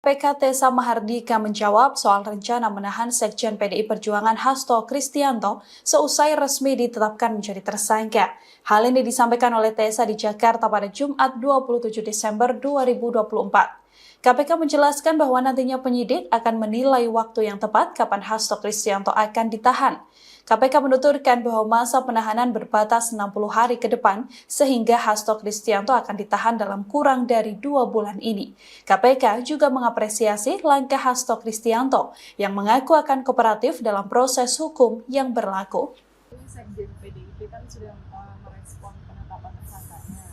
PKT Samahardika menjawab soal rencana menahan Sekjen PDI Perjuangan Hasto Kristianto seusai resmi ditetapkan menjadi tersangka. Hal ini disampaikan oleh TSA di Jakarta pada Jumat 27 Desember 2024. KPK menjelaskan bahwa nantinya penyidik akan menilai waktu yang tepat kapan Hasto Kristianto akan ditahan. KPK menuturkan bahwa masa penahanan berbatas 60 hari ke depan sehingga Hasto Kristianto akan ditahan dalam kurang dari 2 bulan ini. KPK juga mengapresiasi langkah Hasto Kristianto yang mengaku akan kooperatif dalam proses hukum yang berlaku. Sekjen PDIP kan sudah merespon penetapan tersangkanya.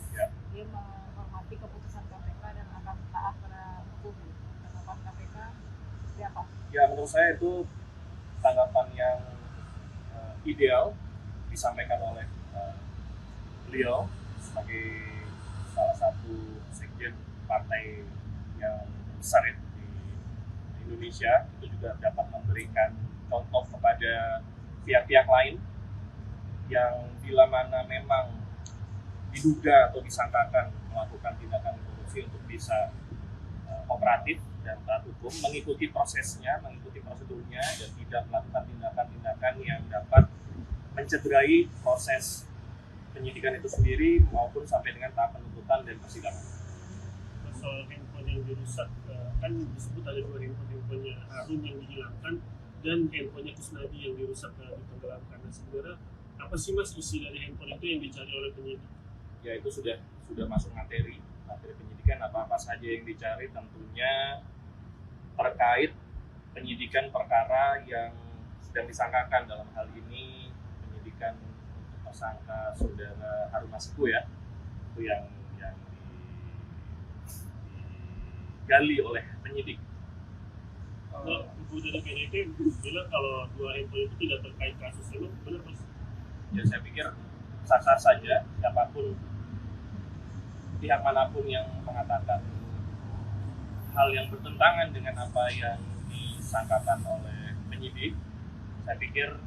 Dia menghormati keputusan KPK dan akan taat pada hukum. Tanggapan KPK seperti apa? Ya, menurut saya itu tanggapan yang ideal disampaikan oleh beliau sebagai salah satu sekjen partai yang besar ya, di Indonesia. Itu juga dapat memberikan contoh kepada pihak-pihak lain yang bila mana memang diduga atau disangkakan melakukan tindakan korupsi untuk bisa kooperatif dan taat hukum, mengikuti prosesnya, mengikuti prosedurnya, dan tidak melakukan tindakan-tindakan yang dapat mencederai proses penyidikan itu sendiri maupun sampai dengan tahap penuntutan dan persidangan. Soal handphone yang dirusak, kan disebut ada 2 handphone Harun yang dihilangkan dan handphonenya Kusnadi yang dirusak ditenggelamkan. Nah, sebenarnya apa sih Mas isi dari handphone itu yang dicari oleh penyidik? Ya, itu sudah masuk materi penyidikan, apa saja yang dicari, tentunya terkait penyidikan perkara yang sedang disangkakan. Dalam hal ini penyidikan untuk tersangka saudara Harun Masiku ya, itu yang digali oleh penyidik. Ibu dari PDIP bilang kalau 2 handphone itu tidak terkait kasus itu, benar Mas? Ya, saya pikir sah-sah saja siapapun, pihak manapun yang mengatakan hal yang bertentangan dengan apa yang disangkakan oleh penyidik. Saya pikir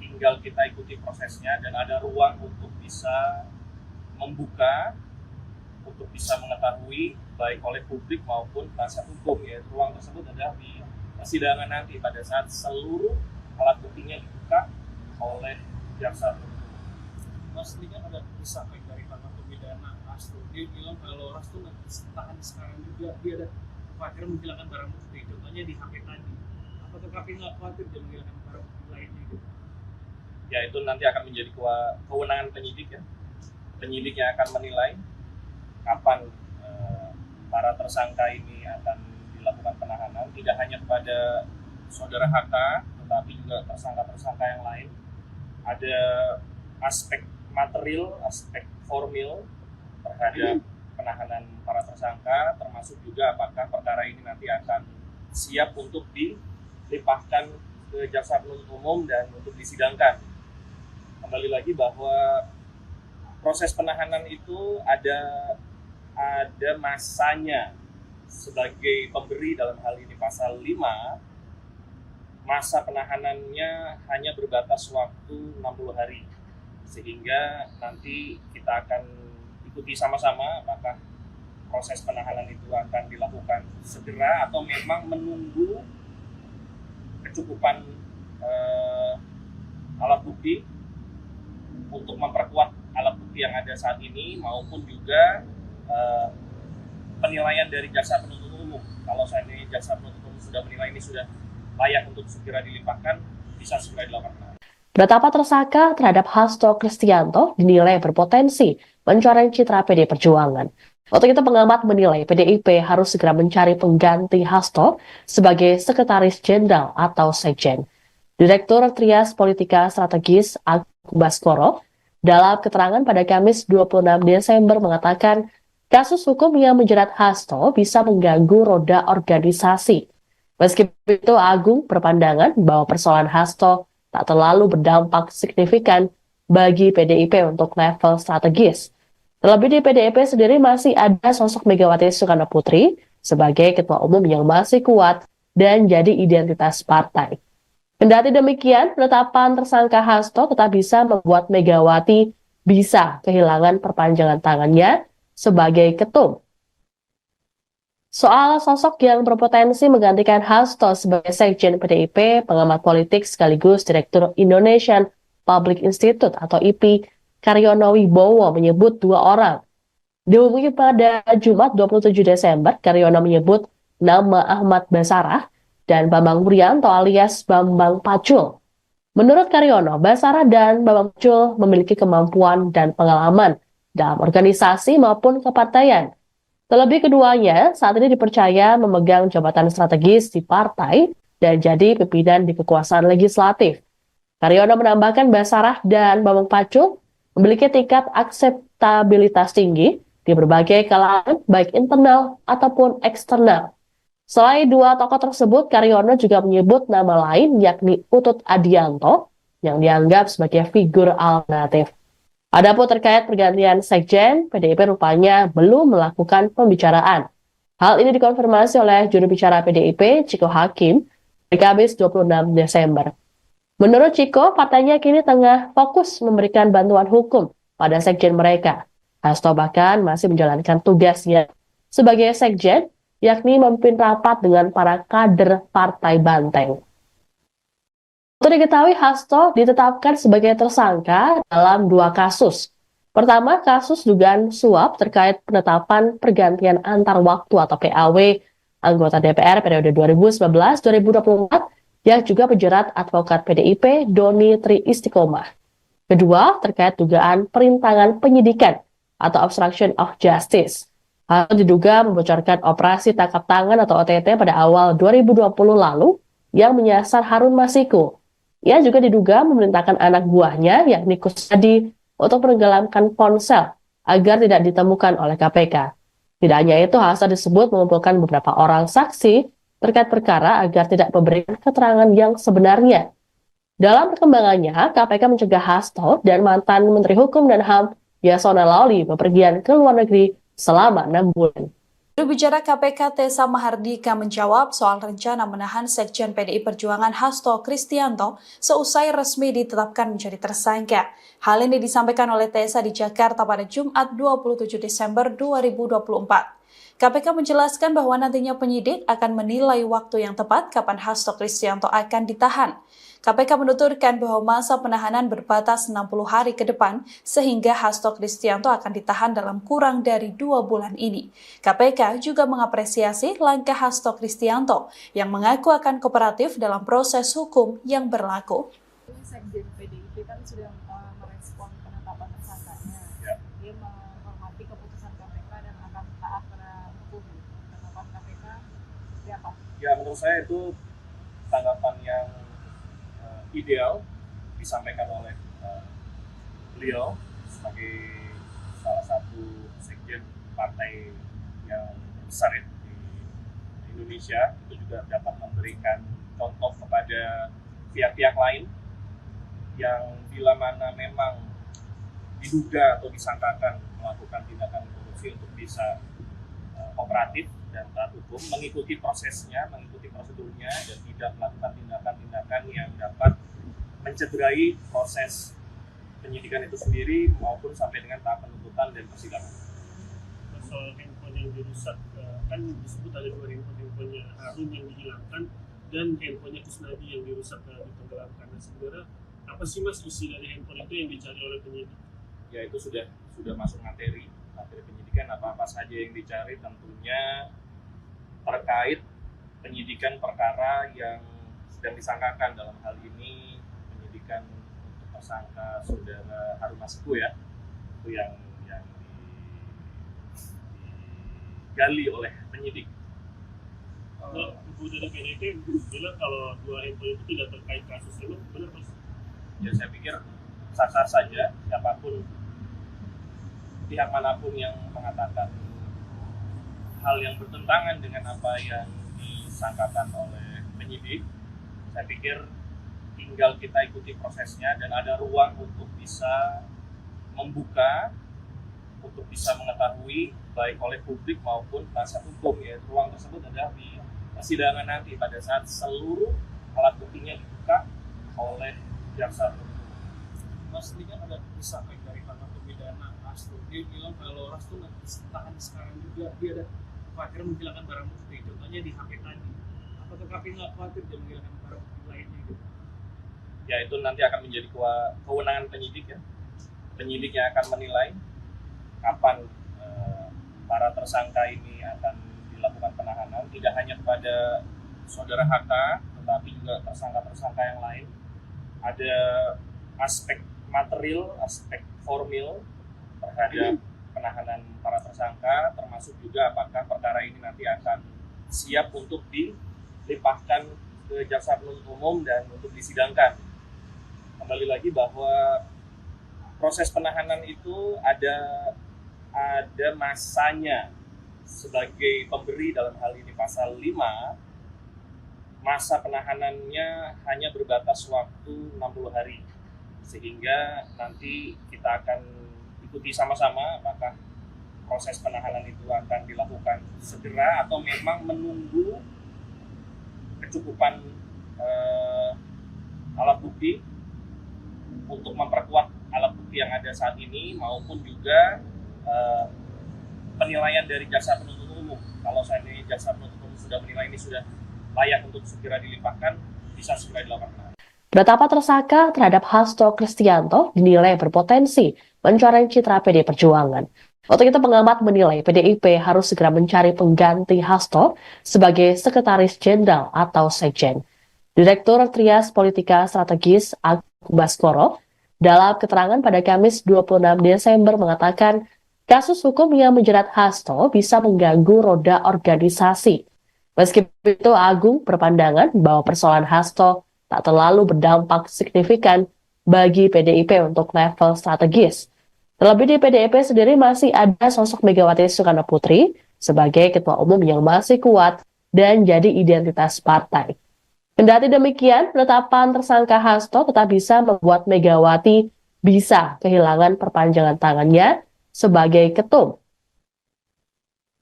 tinggal kita ikuti prosesnya dan ada ruang untuk bisa membuka, untuk bisa mengetahui baik oleh publik maupun penasihat hukum. Ya, ruang tersebut ada di persidangan nanti pada saat seluruh alat buktinya dibuka oleh jaksa. Mas, ini kan ada disampaikan dari Pak Pidana Hasto. Dia bilang kalau Hasto nggak ditahan sekarang juga, dia ada khawatir menghilangkan barang bukti. Contohnya di HP tadi. Apakah KPK nggak khawatir dia menghilangkan barang bukti lainnya gitu? Ya, itu nanti akan menjadi kewenangan penyidik ya. Penyidik yang akan menilai kapan para tersangka ini akan dilakukan penahanan, tidak hanya kepada saudara HK, tetapi juga tersangka-tersangka yang lain. Ada aspek material, aspek formil terhadap penahanan para tersangka, termasuk juga apakah perkara ini nanti akan siap untuk dilimpahkan ke jaksa penuntut umum dan untuk disidangkan. Kembali lagi bahwa proses penahanan itu ada masanya. Sebagai pemberi dalam hal ini pasal 5, masa penahanannya hanya berbatas waktu 60 hari. Sehingga nanti kita akan ikuti sama-sama apakah proses penahanan itu akan dilakukan segera atau memang menunggu kecukupan alat bukti untuk memperkuat alat bukti yang ada saat ini maupun juga penilaian dari jaksa penuntut umum. Kalau saat ini jaksa penuntut umum sudah menilai ini sudah layak untuk segera dilimpahkan, bisa segera dilakukan. Penetapan tersangka terhadap Hasto Kristianto dinilai berpotensi mencoreng citra PDI Perjuangan. Untuk itu pengamat menilai PDIP harus segera mencari pengganti Hasto sebagai Sekretaris Jenderal atau Sekjen. Direktur Trias Politika Strategis Agung Baskoro dalam keterangan pada Kamis 26 Desember mengatakan kasus hukum yang menjerat Hasto bisa mengganggu roda organisasi. Meski begitu, Agung berpandangan bahwa persoalan Hasto tak terlalu berdampak signifikan bagi PDIP untuk level strategis. Terlebih di PDIP sendiri masih ada sosok Megawati Soekarno Putri sebagai ketua umum yang masih kuat dan jadi identitas partai. Kendati demikian, penetapan tersangka Hasto tetap bisa membuat Megawati bisa kehilangan perpanjangan tangannya sebagai ketum. Soal sosok yang berpotensi menggantikan Hasto sebagai Sekjen PDIP, pengamat politik sekaligus Direktur Indonesian Public Institute atau IPI, Karyono Wibowo menyebut dua orang. Dihubungi pada Jumat 27 Desember, Karyono menyebut nama Ahmad Basarah dan Bambang Wuryanto alias Bambang Pacul. Menurut Karyono, Basarah dan Bambang Pacul memiliki kemampuan dan pengalaman dalam organisasi maupun kepartaian. Terlebih keduanya saat ini dipercaya memegang jabatan strategis di partai dan jadi pimpinan di kekuasaan legislatif. Karyono menambahkan Basarah dan Bambang Pacul memiliki tingkat akseptabilitas tinggi di berbagai kalangan baik internal ataupun eksternal. Selain dua tokoh tersebut, Karyono juga menyebut nama lain yakni Utut Adianto yang dianggap sebagai figur alternatif. Adapun terkait pergantian Sekjen, PDIP rupanya belum melakukan pembicaraan. Hal ini dikonfirmasi oleh juru bicara PDIP, Ciko Hakim, di Kamis 26 Desember. Menurut Ciko, partainya kini tengah fokus memberikan bantuan hukum pada Sekjen mereka. Hasto bahkan masih menjalankan tugasnya sebagai Sekjen, yakni memimpin rapat dengan para kader Partai Banteng. Untuk diketahui, Hasto ditetapkan sebagai tersangka dalam dua kasus. Pertama, kasus dugaan suap terkait penetapan pergantian antar waktu atau PAW anggota DPR periode 2019-2024 yang juga menjerat advokat PDIP Doni Tri Istiqomah. Kedua, terkait dugaan perintangan penyidikan atau obstruction of justice. Hal diduga membocorkan operasi tangkap tangan atau OTT pada awal 2020 lalu yang menyasar Harun Masiku. Ia juga diduga memerintahkan anak buahnya, yakni Kusnadi, untuk menenggelamkan ponsel agar tidak ditemukan oleh KPK. Tidak hanya itu, Hasto disebut mengumpulkan beberapa orang saksi terkait perkara agar tidak memberikan keterangan yang sebenarnya. Dalam perkembangannya, KPK mencegah Hasto dan mantan Menteri Hukum dan HAM Yasona Lawli bepergian ke luar negeri selama 6 bulan. Juru bicara KPK Tessa Mahardika menjawab soal rencana menahan Sekjen PDI Perjuangan Hasto Kristianto seusai resmi ditetapkan menjadi tersangka. Hal ini disampaikan oleh Tessa di Jakarta pada Jumat 27 Desember 2024. KPK menjelaskan bahwa nantinya penyidik akan menilai waktu yang tepat kapan Hasto Kristianto akan ditahan. KPK menuturkan bahwa masa penahanan berbatas 60 hari ke depan sehingga Hasto Kristianto akan ditahan dalam kurang dari 2 bulan ini. KPK juga mengapresiasi langkah Hasto Kristianto yang mengaku akan kooperatif dalam proses hukum yang berlaku. Sekjen PDIP kan sudah merespon penetapan tersangkanya. Dia menghormati keputusan KPK dan akan taat pada hukum. Tanggapan KPK seperti apa? Ya, menurut saya itu tanggapan yang ideal disampaikan oleh beliau sebagai salah satu sekjen partai yang besar di Indonesia. Itu juga dapat memberikan contoh kepada pihak-pihak lain yang bila mana memang diduga atau disangkakan melakukan tindakan korupsi untuk bisa kooperatif dan taat hukum, mengikuti prosesnya, mengikuti prosedurnya, dan tidak melakukan tindakan-tindakan yang dapat mencederai proses penyidikan itu sendiri maupun sampai dengan tahap penuntutan dan persidangan. Soal handphone yang dirusak, kan disebut ada 2 handphonenya Harun yang dihilangkan dan handphonenya Kusnadi yang dirusak ditenggelamkan. Nah, sebenarnya apa sih Mas isi dari handphone itu yang dicari oleh penyidik? Ya, itu sudah masuk materi penyidikan, apa-apa saja yang dicari tentunya terkait penyidikan perkara yang sedang disangkakan. Dalam hal ini penyidikan untuk tersangka saudara Harun Masiku, ya, itu yang digali oleh penyidik. Ibu dari PDIP bilang kalau 2 handphone itu tidak terkait kasus ini, benar Mas? Ya, saya pikir sah-sah saja siapapun, pihak manapun yang mengatakan hal yang bertentangan dengan apa yang disangkakan oleh penyidik. Saya pikir tinggal kita ikuti prosesnya dan ada ruang untuk bisa membuka, untuk bisa mengetahui baik oleh publik maupun penasihat hukum, ya. Ruang tersebut adalah di persidangan nanti pada saat seluruh alat buktinya dibuka oleh jaksa. Mas, ini kan ada disampaikan dari pakar pidana Hasto. Dia bilang kalau Hasto nggak ditahan sekarang juga, dia ada khawatir menghilangkan barang bukti, contohnya di HP tadi. Apakah KPK nggak khawatir dia menghilangkan barang bukti lainnya gitu? Ya itu nanti akan menjadi kewenangan penyidik ya. Penyidik yang akan menilai kapan para tersangka ini akan dilakukan penahanan, tidak hanya kepada saudara HK, tetapi juga tersangka-tersangka yang lain. Ada aspek material, aspek formil terhadap penahanan para tersangka, termasuk juga apakah perkara ini nanti akan siap untuk dilimpahkan ke jaksa penuntut umum dan untuk disidangkan. Kembali lagi bahwa proses penahanan itu ada masanya. Sebagai pemberi dalam hal ini pasal 5, masa penahanannya hanya berbatas waktu 60 hari. Sehingga nanti kita akan ikuti sama-sama apakah proses penahanan itu akan dilakukan segera atau memang menunggu kecukupan alat bukti untuk memperkuat alat bukti yang ada saat ini maupun juga penilaian dari jaksa penuntut umum. Kalau seandainya jaksa penuntut umum sudah menilai ini sudah layak untuk segera dilimpahkan, bisa segera dilakukan. Penetapan tersangka terhadap Hasto Kristianto dinilai berpotensi mencoreng citra PD Perjuangan. Untuk itu pengamat menilai PDIP harus segera mencari pengganti Hasto sebagai Sekretaris Jenderal atau Sekjen. Direktur Trias Politika Strategis Agung Baskoro dalam keterangan pada Kamis 26 Desember mengatakan kasus hukum yang menjerat Hasto bisa mengganggu roda organisasi. Meski begitu, Agung berpandangan bahwa persoalan Hasto tak terlalu berdampak signifikan bagi PDIP untuk level strategis. Terlebih di PDIP sendiri masih ada sosok Megawati Soekarno Putri sebagai ketua umum yang masih kuat dan jadi identitas partai. Kendati demikian, penetapan tersangka Hasto tetap bisa membuat Megawati bisa kehilangan perpanjangan tangannya sebagai ketum.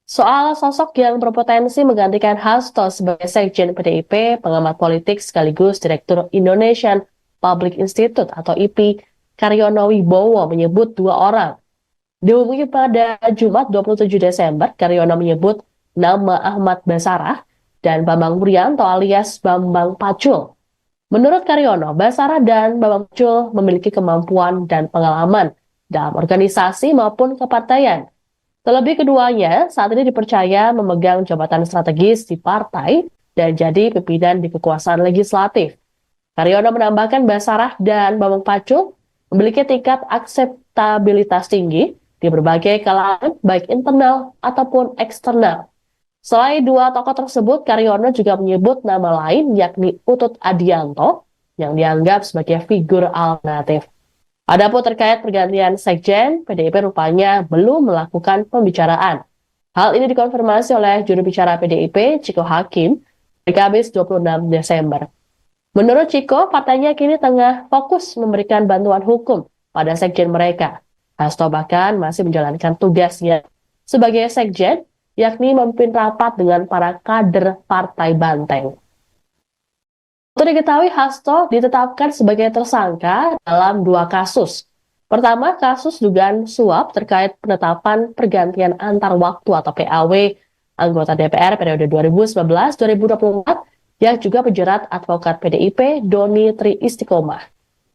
Soal sosok yang berpotensi menggantikan Hasto sebagai Sekjen PDIP, pengamat politik sekaligus Direktur Indonesian Public Institute atau IPI, Karyono Wibowo menyebut 2 orang. Dihubungi pada Jumat 27 Desember, Karyono menyebut nama Ahmad Basarah dan Bambang Wuryanto alias Bambang Pacul. Menurut Karyono, Basarah dan Bambang Pacul memiliki kemampuan dan pengalaman dalam organisasi maupun kepartaian. Terlebih keduanya saat ini dipercaya memegang jabatan strategis di partai dan jadi pimpinan di kekuasaan legislatif. Karyono menambahkan Basarah dan Bambang Pacul memiliki tingkat akseptabilitas tinggi di berbagai kalangan baik internal ataupun eksternal. Selain 2 tokoh tersebut, Karyono juga menyebut nama lain yakni Utut Adianto yang dianggap sebagai figur alternatif. Adapun terkait pergantian Sekjen, PDIP rupanya belum melakukan pembicaraan. Hal ini dikonfirmasi oleh juru bicara PDIP, Ciko Hakim, di Kamis 26 Desember. Menurut Ciko, partainya kini tengah fokus memberikan bantuan hukum pada Sekjen mereka. Hasto bahkan masih menjalankan tugasnya sebagai Sekjen, yakni memimpin rapat dengan para kader Partai Banteng. Untuk diketahui, Hasto ditetapkan sebagai tersangka dalam 2 kasus. Pertama, kasus dugaan suap terkait penetapan pergantian antar waktu atau PAW anggota DPR periode 2019-2024 yang juga menjerat advokat PDIP Doni Tri Istiqomah.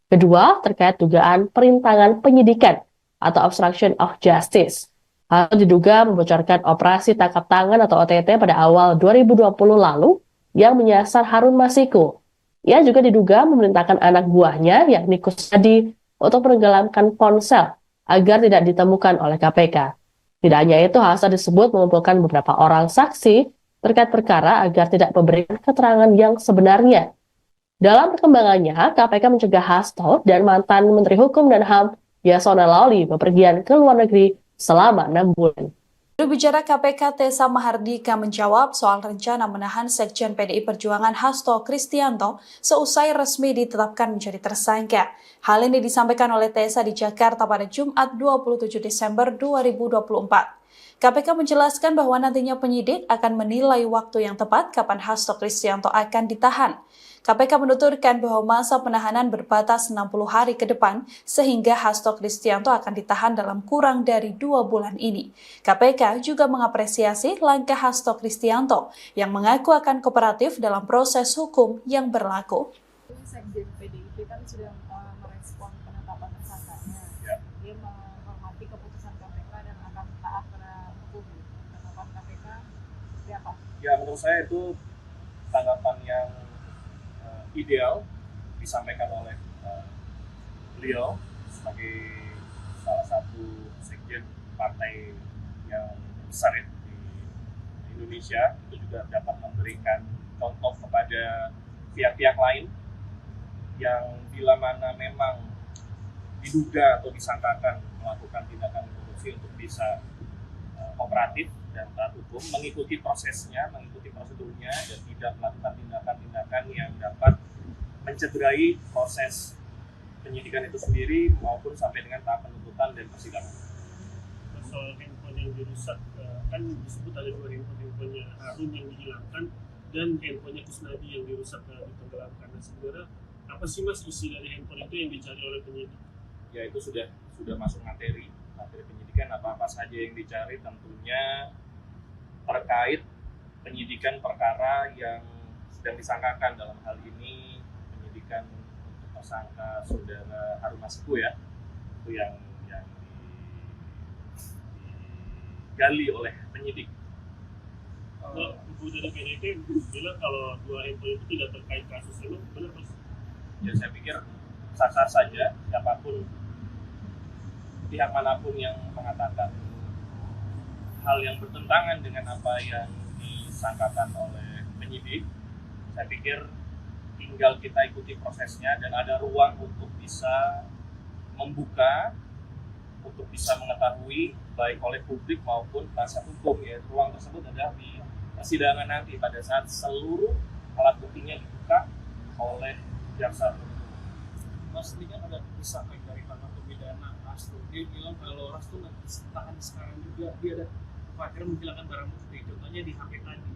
Kedua, terkait dugaan perintangan penyidikan atau obstruction of justice. Hal diduga membocorkan operasi tangkap tangan atau OTT pada awal 2020 lalu yang menyasar Harun Masiku. Ia juga diduga memerintahkan anak buahnya, yakni Kusnadi, untuk menenggelamkan ponsel agar tidak ditemukan oleh KPK. Tidak hanya itu, Hasto disebut mengumpulkan beberapa orang saksi terkait perkara agar tidak memberikan keterangan yang sebenarnya. Dalam perkembangannya, KPK mencegah Hasto dan mantan Menteri Hukum dan HAM Yasona Lawli bepergian ke luar negeri selama 6 bulan. Juru bicara KPK Tessa Mahardika menjawab soal rencana menahan Sekjen PDI Perjuangan Hasto Kristianto seusai resmi ditetapkan menjadi tersangka. Hal ini disampaikan oleh Tessa di Jakarta pada Jumat 27 Desember 2024. KPK menjelaskan bahwa nantinya penyidik akan menilai waktu yang tepat kapan Hasto Kristianto akan ditahan. KPK menuturkan bahwa masa penahanan berbatas 60 hari ke depan, sehingga Hasto Kristianto akan ditahan dalam kurang dari 2 bulan ini. KPK juga mengapresiasi langkah Hasto Kristianto yang mengaku akan kooperatif dalam proses hukum yang berlaku. Sekjen PDIP kan sudah merespon penetapan tersangkanya. Ya. Dia menghormati keputusan KPK dan akan taat pada hukum. Tanggapan KPK seperti apa? Ya, menurut saya itu tanggapan yang ideal disampaikan oleh beliau sebagai salah satu sekjen partai yang besar ya, di Indonesia. Itu juga dapat memberikan contoh kepada pihak-pihak lain yang bila mana memang diduga atau disangkakan melakukan tindakan korupsi untuk bisa kooperatif dan taat hukum, mengikuti prosesnya, mengikuti prosedurnya, dan tidak melakukan tindakan-tindakan yang dapat mencederai proses penyidikan itu sendiri maupun sampai dengan tahap penuntutan dan persidangan. Soal handphone yang dirusak, kan disebut ada 2 handphonenya Harun yang dihilangkan dan handphonenya Kusnadi yang dirusak ditenggelamkan. Nah, sebenarnya apa sih Mas isi dari handphone itu yang dicari oleh penyidik? Ya, itu sudah masuk materi penyidikan, apa-apa saja yang dicari tentunya terkait penyidikan perkara yang sedang disangkakan. Dalam hal ini penyidikan untuk tersangka saudara Harun Masiku ya, itu yang digali oleh penyidik. Ibu dari PDIP bilang kalau 2 handphone itu tidak terkait kasus, itu benar Mas? Ya, saya pikir sah-sah saja siapapun, pihak manapun yang mengatakan hal yang bertentangan dengan apa yang disangkakan oleh penyidik. Saya pikir tinggal kita ikuti prosesnya dan ada ruang untuk bisa membuka, untuk bisa mengetahui baik oleh publik maupun penasihat hukum. Ya, ruang tersebut adalah di persidangan nanti pada saat seluruh alat buktinya dibuka oleh jaksa penuntut. Mas, ini kan ada desakan dari para pembedana Hasto. Dia bilang kalau Hasto nanti tahan sekarang juga, dia ada khawatir menghilangkan barang bukti, contohnya di HP tadi.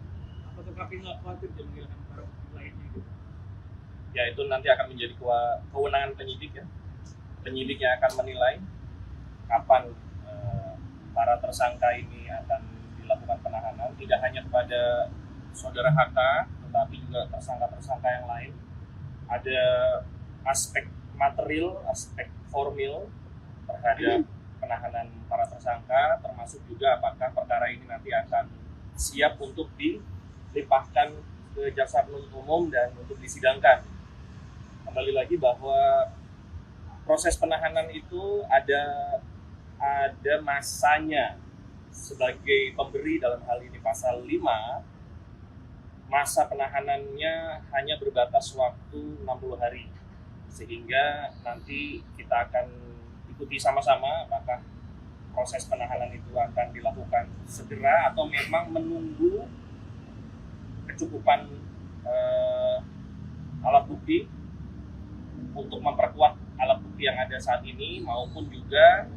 Apakah KPK nggak khawatir dia menghilangkan barang bukti lainnya gitu? Ya, itu nanti akan menjadi kewenangan penyidik ya. Penyidik yang akan menilai kapan para tersangka ini akan dilakukan penahanan, tidak hanya kepada saudara HK, tetapi juga tersangka-tersangka yang lain. Ada aspek material, aspek formil terhadap penahanan para tersangka, termasuk juga apakah perkara ini nanti akan siap untuk dilimpahkan ke jaksa penuntut umum dan untuk disidangkan. Kembali lagi bahwa proses penahanan itu ada masanya. Sebagai pemberi dalam hal ini pasal 5, masa penahanannya hanya berbatas waktu 60 hari. Sehingga nanti kita akan ikuti sama-sama apakah proses penahanan itu akan dilakukan segera atau memang menunggu kecukupan alat bukti untuk memperkuat alat bukti yang ada saat ini maupun juga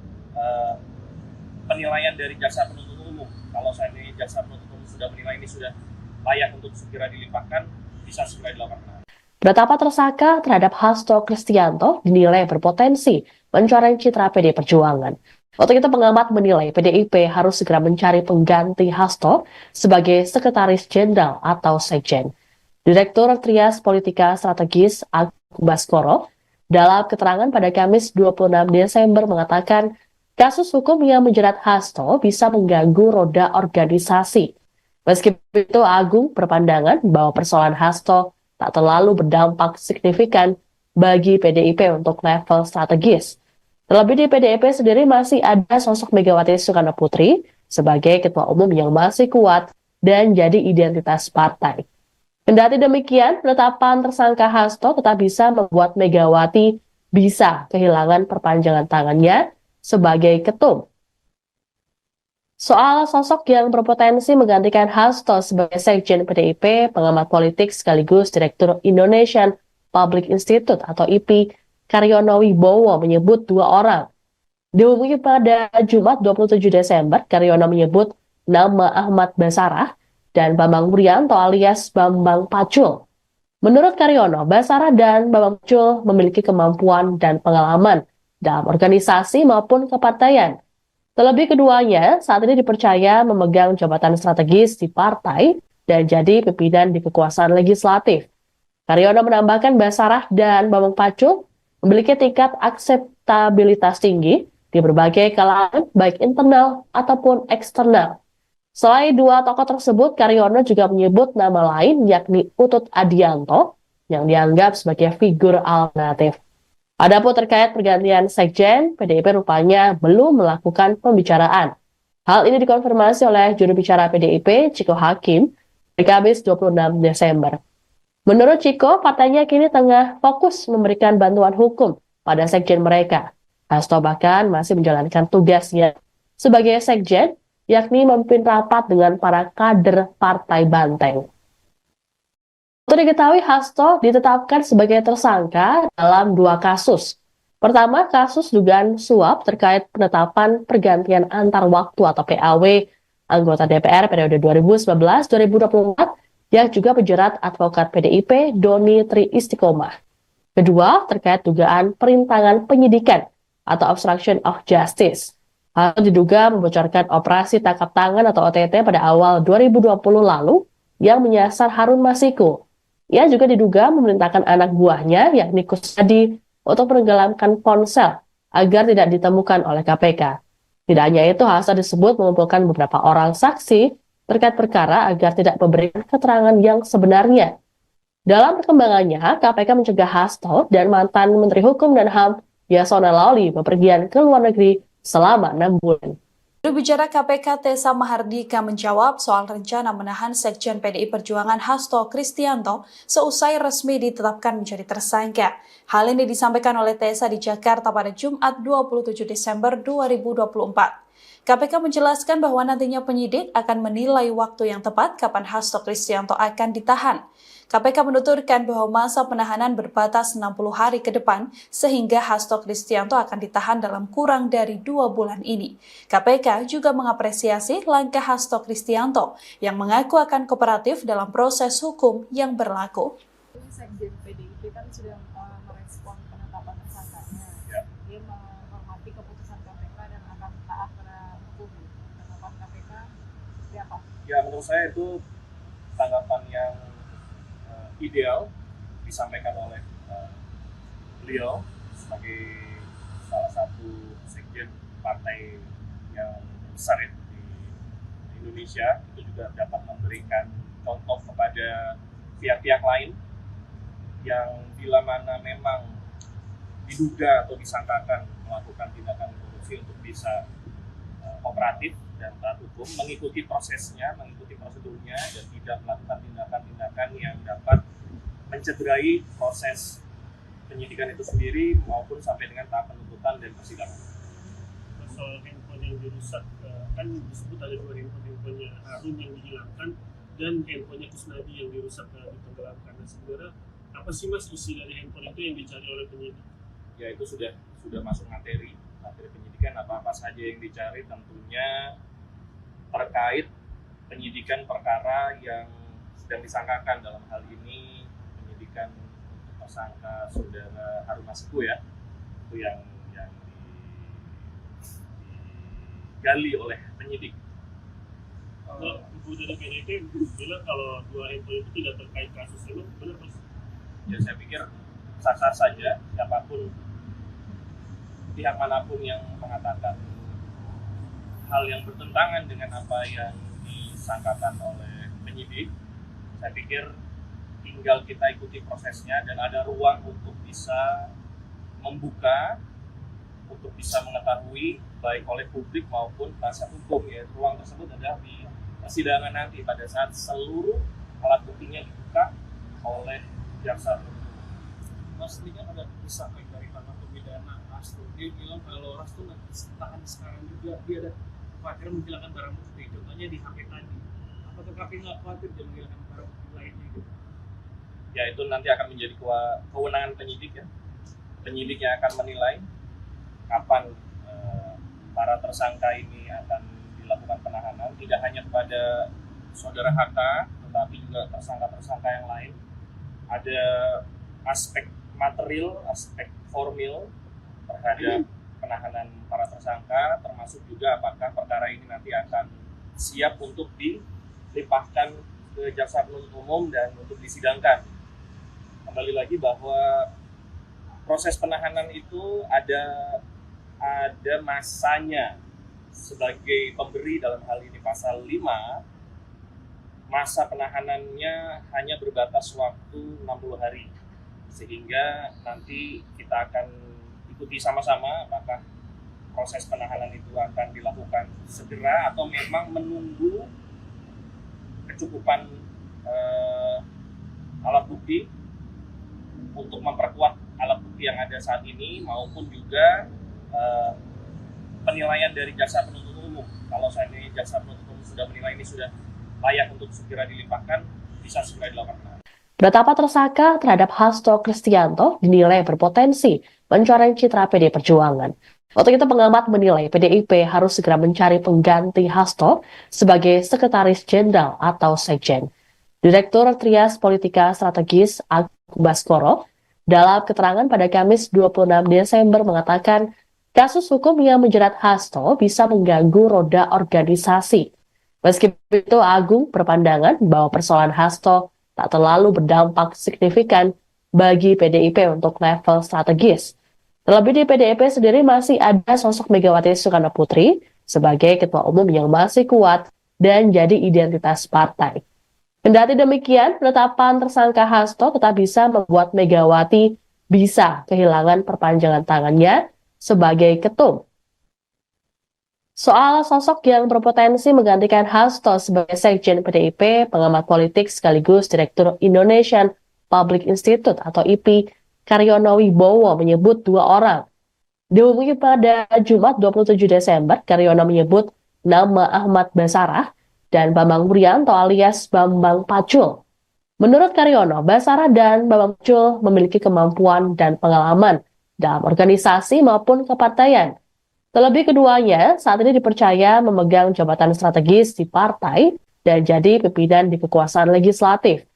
penilaian dari jaksa penuntut umum. Kalau saat ini jaksa penuntut umum sudah menilai ini sudah layak untuk segera dilimpahkan, bisa segera dilakukan. Penetapan tersangka terhadap Hasto Kristianto dinilai berpotensi mencoreng citra PD Perjuangan. Untuk itu pengamat menilai PDIP harus segera mencari pengganti Hasto sebagai Sekretaris Jenderal atau Sekjen. Direktur Trias Politika Strategis Agung Baskoro dalam keterangan pada Kamis 26 Desember mengatakan kasus hukum yang menjerat Hasto bisa mengganggu roda organisasi. Meski begitu, Agung berpandangan bahwa persoalan Hasto tak terlalu berdampak signifikan bagi PDIP untuk level strategis. Terlebih di PDIP sendiri masih ada sosok Megawati Soekarno Putri sebagai ketua umum yang masih kuat dan jadi identitas partai. Kendati demikian, penetapan tersangka Hasto tetap bisa membuat Megawati bisa kehilangan perpanjangan tangannya sebagai ketum. Soal sosok yang berpotensi menggantikan Hasto sebagai Sekjen PDIP, pengamat politik sekaligus Direktur Indonesian Public Institute atau IPI, Karyono Wibowo menyebut 2 orang. Dihubungi pada Jumat 27 Desember, Karyono menyebut nama Ahmad Basarah dan Bambang Wuryanto alias Bambang Pacul. Menurut Karyono, Basarah dan Bambang Pacul memiliki kemampuan dan pengalaman dalam organisasi maupun kepartaian. Terlebih keduanya saat ini dipercaya memegang jabatan strategis di partai dan jadi pimpinan di kekuasaan legislatif. Karyono menambahkan Basarah dan Bambang Pacul memiliki tingkat akseptabilitas tinggi di berbagai kalangan baik internal ataupun eksternal. Selain dua tokoh tersebut, Karyono juga menyebut nama lain yakni Utut Adianto yang dianggap sebagai figur alternatif. Adapun terkait pergantian sekjen, PDIP rupanya belum melakukan pembicaraan. Hal ini dikonfirmasi oleh juru bicara PDIP, Ciko Hakim, di Kamis 26 Desember. Menurut Ciko, partainya kini tengah fokus memberikan bantuan hukum pada sekjen mereka. Hasto bahkan masih menjalankan tugasnya sebagai sekjen, yakni memimpin rapat dengan para kader Partai Banteng. Untuk diketahui, Hasto ditetapkan sebagai tersangka dalam dua kasus. Pertama, kasus dugaan suap terkait penetapan pergantian antar waktu atau PAW anggota DPR periode 2019-2024 yang juga menjerat advokat PDIP Doni Tri Istiqomah. Kedua, terkait dugaan perintangan penyidikan atau obstruction of justice. Hal diduga membocorkan operasi tangkap tangan atau OTT pada awal 2020 lalu yang menyasar Harun Masiku. Ia juga diduga memerintahkan anak buahnya, yakni Kusnadi, untuk menenggelamkan ponsel agar tidak ditemukan oleh KPK. Tidak hanya itu, Hasto disebut mengumpulkan beberapa orang saksi terkait perkara agar tidak memberikan keterangan yang sebenarnya. Dalam perkembangannya, KPK mencegah Hasto dan mantan Menteri Hukum dan HAM Yasona Lawli bepergian ke luar negeri selama 6 bulan. Juru bicara KPK Tessa Mahardika menjawab soal rencana menahan Sekjen PDI Perjuangan Hasto Kristianto seusai resmi ditetapkan menjadi tersangka. Hal ini disampaikan oleh Tessa di Jakarta pada Jumat 27 Desember 2024. KPK menjelaskan bahwa nantinya penyidik akan menilai waktu yang tepat kapan Hasto Kristianto akan ditahan. KPK menuturkan bahwa masa penahanan berbatas 60 hari ke depan sehingga Hasto Kristianto akan ditahan dalam kurang dari 2 bulan ini. KPK juga mengapresiasi langkah Hasto Kristianto yang mengaku akan kooperatif dalam proses hukum yang berlaku. Sekjen PDIP kan sudah merespon penetapan tersangkanya. Ya. Dia menghormati keputusan KPK dan akan taat pada hukum. Tanggapan KPK seperti apa? Ya, menurut saya itu tanggapan yang ideal disampaikan oleh beliau sebagai salah satu sekjen partai yang besar ya, di Indonesia. Itu juga dapat memberikan contoh kepada pihak-pihak lain yang bila mana memang diduga atau disangkakan melakukan tindakan korupsi untuk bisa kooperatif dan taat hukum, mengikuti prosesnya, mengikuti prosedurnya, dan tidak melakukan tindakan-tindakan yang dapat mencederai proses penyidikan itu sendiri maupun sampai dengan tahap penuntutan dan persidangan. Soal handphone yang dirusak, kan disebut ada 2 handphonenya Harun yang dihilangkan dan handphonenya Kusnadi yang dirusak ditenggelamkan. Nah, sebenarnya apa sih Mas isi dari handphone itu yang dicari oleh penyidik? Ya, itu sudah masuk materi penyidikan, apa saja yang dicari, tentunya terkait penyidikan perkara yang sedang disangkakan, dalam hal ini penyidikan untuk tersangka saudara Harun Masiku ya, itu yang digali oleh penyidik. Ibu dari PDIP bilang kalau 2 handphone itu tidak terkait kasus ini, benar Mas? Ya, saya pikir sah-sah saja, siapapun pihak manapun yang mengatakan hal yang bertentangan dengan apa yang disangkakan oleh penyidik, saya pikir tinggal kita ikuti prosesnya dan ada ruang untuk bisa membuka, untuk bisa mengetahui baik oleh publik maupun penasihat hukum ya. Ruang tersebut ada di persidangan nanti pada saat seluruh alat buktinya dibuka oleh jaksa. Mas, ini kan ada disangka dari ranah pidana Hasto. Dia bilang kalau Hasto nggak ditahan sekarang juga, dia ada khawatir menghilangkan barang bukti. Contohnya di HP tadi. Apakah KPK nggak khawatir dia menghilangkan barang bukti lainnya gitu? Ya, itu nanti akan menjadi kewenangan penyidik ya. Penyidik yang akan menilai kapan para tersangka ini akan dilakukan melakukan penahanan tidak hanya kepada saudara HK, tetapi juga tersangka-tersangka yang lain. Ada aspek material, aspek formil terhadap penahanan para tersangka, termasuk juga apakah perkara ini nanti akan siap untuk dilimpahkan ke jaksa penuntut umum dan untuk disidangkan. Kembali lagi bahwa proses penahanan itu ada masanya. Sebagai pemberi dalam hal ini pasal 5, masa penahanannya hanya berbatas waktu 60 hari. Sehingga nanti kita akan ikuti sama-sama apakah proses penahanan itu akan dilakukan segera atau memang menunggu kecukupan alat bukti untuk memperkuat alat bukti yang ada saat ini maupun juga penilaian dari jaksa penuntut umum. Kalau saat ini jaksa penuntut umum sudah menilai ini sudah layak untuk segera dilimpahkan, bisa segera dilakukan. Penetapan tersangka terhadap Hasto Kristianto dinilai berpotensi mencoreng citra PDI Perjuangan. Untuk itu pengamat menilai PDIP harus segera mencari pengganti Hasto sebagai Sekretaris Jenderal atau Sekjen. Direktur Trias Politika Strategis Agung Baskoro dalam keterangan pada Kamis 26 Desember mengatakan kasus hukum yang menjerat Hasto bisa mengganggu roda organisasi. Meski begitu, Agung berpandangan bahwa persoalan Hasto tak terlalu berdampak signifikan bagi PDIP untuk level strategis. Terlebih di PDIP sendiri masih ada sosok Megawati Soekarno Putri sebagai ketua umum yang masih kuat dan jadi identitas partai. Kendati demikian, penetapan tersangka Hasto tetap bisa membuat Megawati bisa kehilangan perpanjangan tangannya sebagai ketum. Soal sosok yang berpotensi menggantikan Hasto sebagai Sekjen PDIP, pengamat politik sekaligus Direktur Indonesian Public Institute atau IPI, Karyono Wibowo menyebut 2 orang. Dihubungi pada Jumat 27 Desember, Karyono menyebut nama Ahmad Basarah dan Bambang Wuryanto alias Bambang Pacul. Menurut Karyono, Basarah dan Bambang Pacul memiliki kemampuan dan pengalaman dalam organisasi maupun kepartaian. Terlebih keduanya saat ini dipercaya memegang jabatan strategis di partai dan jadi pimpinan di kekuasaan legislatif.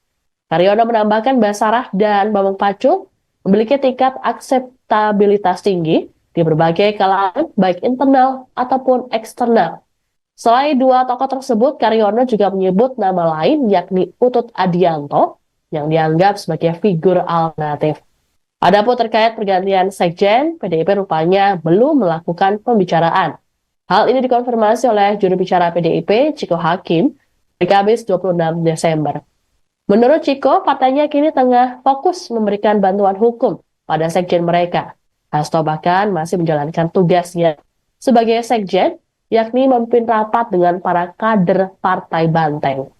Karyono menambahkan Basarah dan Bambang Pacul memiliki tingkat akseptabilitas tinggi di berbagai kalangan baik internal ataupun eksternal. Selain 2 tokoh tersebut, Karyono juga menyebut nama lain yakni Utut Adianto yang dianggap sebagai figur alternatif. Adapun terkait pergantian Sekjen, PDIP rupanya belum melakukan pembicaraan. Hal ini dikonfirmasi oleh juru bicara PDIP, Ciko Hakim, di Kamis 26 Desember. Menurut Ciko, partainya kini tengah fokus memberikan bantuan hukum pada Sekjen mereka. Hasto bahkan masih menjalankan tugasnya sebagai Sekjen, yakni memimpin rapat dengan para kader Partai Banteng.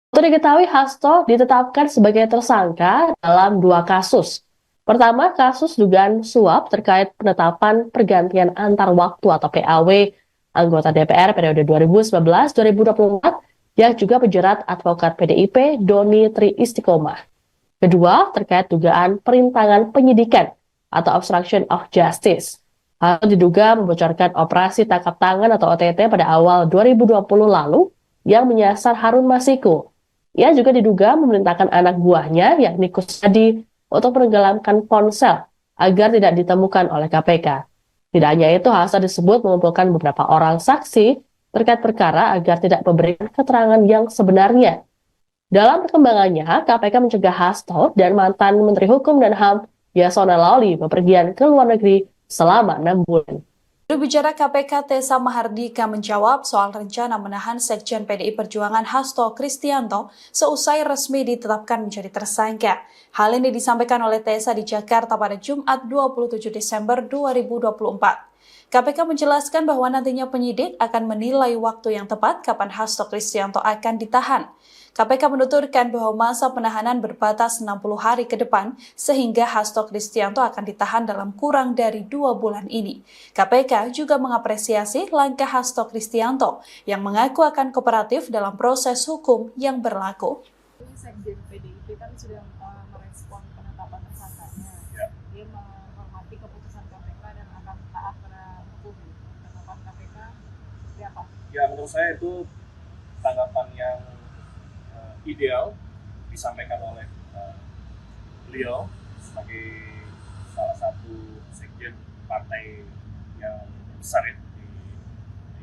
Untuk diketahui, Hasto ditetapkan sebagai tersangka dalam 2 kasus. Pertama, kasus dugaan suap terkait penetapan pergantian antar waktu atau PAW anggota DPR periode 2019-2024 yang juga menjerat advokat PDIP Doni Tri Istiqomah. Kedua, terkait dugaan perintangan penyidikan atau obstruction of justice. Hal diduga membocorkan operasi tangkap tangan atau OTT pada awal 2020 lalu yang menyasar Harun Masiku. Ia juga diduga memerintahkan anak buahnya, yakni Kusnadi, untuk menenggelamkan ponsel agar tidak ditemukan oleh KPK. Tidak hanya itu, Hasto disebut mengumpulkan beberapa orang saksi terkait perkara agar tidak memberikan keterangan yang sebenarnya. Dalam perkembangannya, KPK mencegah Hasto dan mantan Menteri Hukum dan HAM Yasona Lawli bepergian ke luar negeri selama 6 bulan. Juru bicara KPK Tessa Mahardika menjawab soal rencana menahan Sekjen PDI Perjuangan Hasto Kristianto seusai resmi ditetapkan menjadi tersangka. Hal ini disampaikan oleh Tessa di Jakarta pada Jumat 27 Desember 2024. KPK menjelaskan bahwa nantinya penyidik akan menilai waktu yang tepat kapan Hasto Kristianto akan ditahan. KPK menuturkan bahwa masa penahanan berbatas 60 hari ke depan sehingga Hasto Kristianto akan ditahan dalam kurang dari 2 bulan ini. KPK juga mengapresiasi langkah Hasto Kristianto yang mengaku akan kooperatif dalam proses hukum yang berlaku. Sekjen PDIP kan sudah merespon penetapan tersangkanya. Ya. Dia menghormati keputusan KPK dan akan taat pada hukum. Penetapan KPK seperti apa? Ya menurut saya itu tanggapan yang ideal disampaikan oleh beliau sebagai salah satu sekjen partai yang besar ya di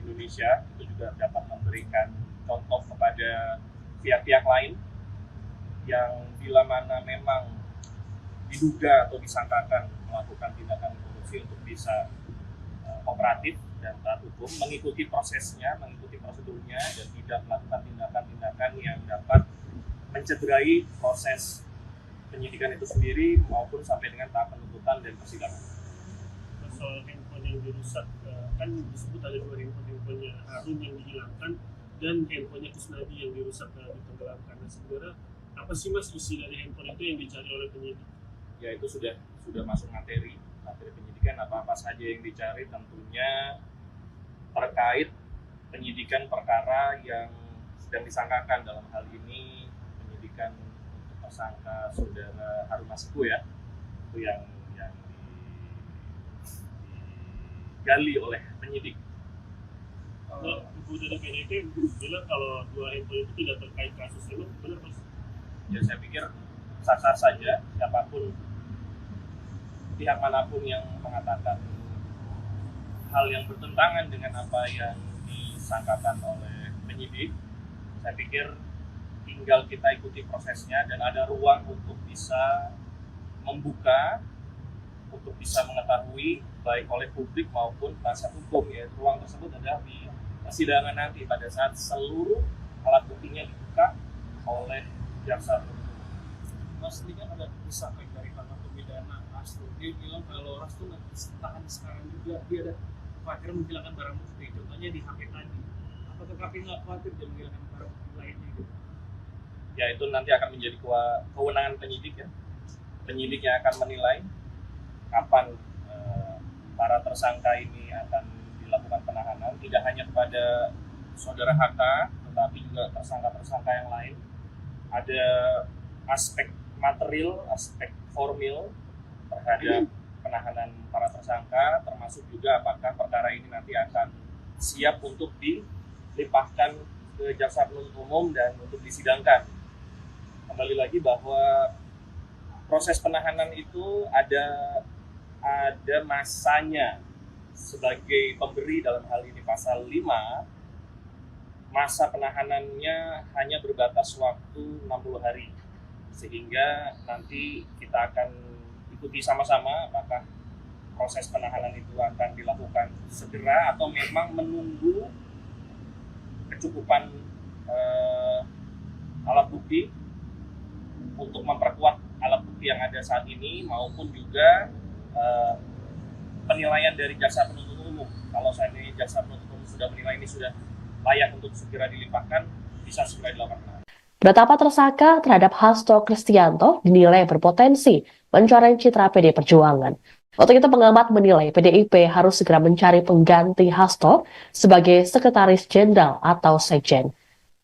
Indonesia. Itu juga dapat memberikan contoh kepada pihak-pihak lain yang bila mana memang diduga atau disangkakan melakukan tindakan korupsi untuk bisa kooperatif dan taat hukum, mengikuti prosesnya, mengikuti prosedurnya, dan tidak melakukan tindakan-tindakan yang dapat mencederai proses penyidikan itu sendiri maupun sampai dengan tahap penuntutan dan persidangan. Soal handphone yang dirusak, kan disebut ada 2 handphonenya Harun yang dihilangkan dan handphonenya Kusnadi yang dirusak ditenggelamkan. Nah, sebenarnya apa sih mas isi dari handphone itu yang dicari oleh penyidik? Ya itu sudah masuk materi penyidikan, apa saja yang dicari, tentunya terkait penyidikan perkara yang sedang disangkakan. Dalam hal ini penyidikan untuk tersangka saudara Harun Masiku ya, itu yang digali oleh penyidik. Nah, ibu dari PDIP bilang kalau 2 handphone itu tidak terkait kasus itu, benar mas? Ya saya pikir sah-sah saja, siapapun pihak manapun yang mengatakan hal yang bertentangan dengan apa yang disangkakan oleh penyidik, saya pikir tinggal kita ikuti prosesnya dan ada ruang untuk bisa membuka, untuk bisa mengetahui baik oleh publik maupun penasihat hukum. Ya, ruang tersebut adalah di persidangan nanti pada saat seluruh alat buktinya dibuka oleh jaksa. Mas, ini kan ada disangka dari tangan pidana Rasto. Dia bilang kalau Rasto nggak ditahan sekarang juga, dia ada khawatir menghilangkan barang bukti. Contohnya di HP tadi. Apakah KPK nggak khawatir dia menghilangkan barang bukti lainnya gitu? Ya itu nanti akan menjadi kewenangan penyidik ya. Penyidik yang akan menilai kapan para tersangka ini akan dilakukan penahanan, tidak hanya kepada saudara HK, tetapi juga tersangka-tersangka yang lain. Ada aspek material, aspek formil terhadap penahanan para tersangka, termasuk juga apakah perkara ini nanti akan siap untuk dilimpahkan ke jaksa penuntut umum dan untuk disidangkan. Kembali lagi bahwa proses penahanan itu ada masanya. Sebagai pemberi dalam hal ini pasal 5, masa penahanannya hanya berbatas waktu 60 hari. Sehingga nanti kita akan ikuti sama-sama apakah proses penahanan itu akan dilakukan segera atau memang menunggu kecukupan alat bukti untuk memperkuat alat bukti yang ada saat ini maupun juga penilaian dari jaksa penuntut umum. Kalau saat ini jaksa penuntut umum sudah menilai ini sudah layak untuk segera dilimpahkan, bisa segera dilakukan. Penetapan tersangka terhadap Hasto Kristianto dinilai berpotensi mencoreng citra PDI Perjuangan. Untuk itu pengamat menilai PDIP harus segera mencari pengganti Hasto sebagai Sekretaris Jenderal atau Sekjen.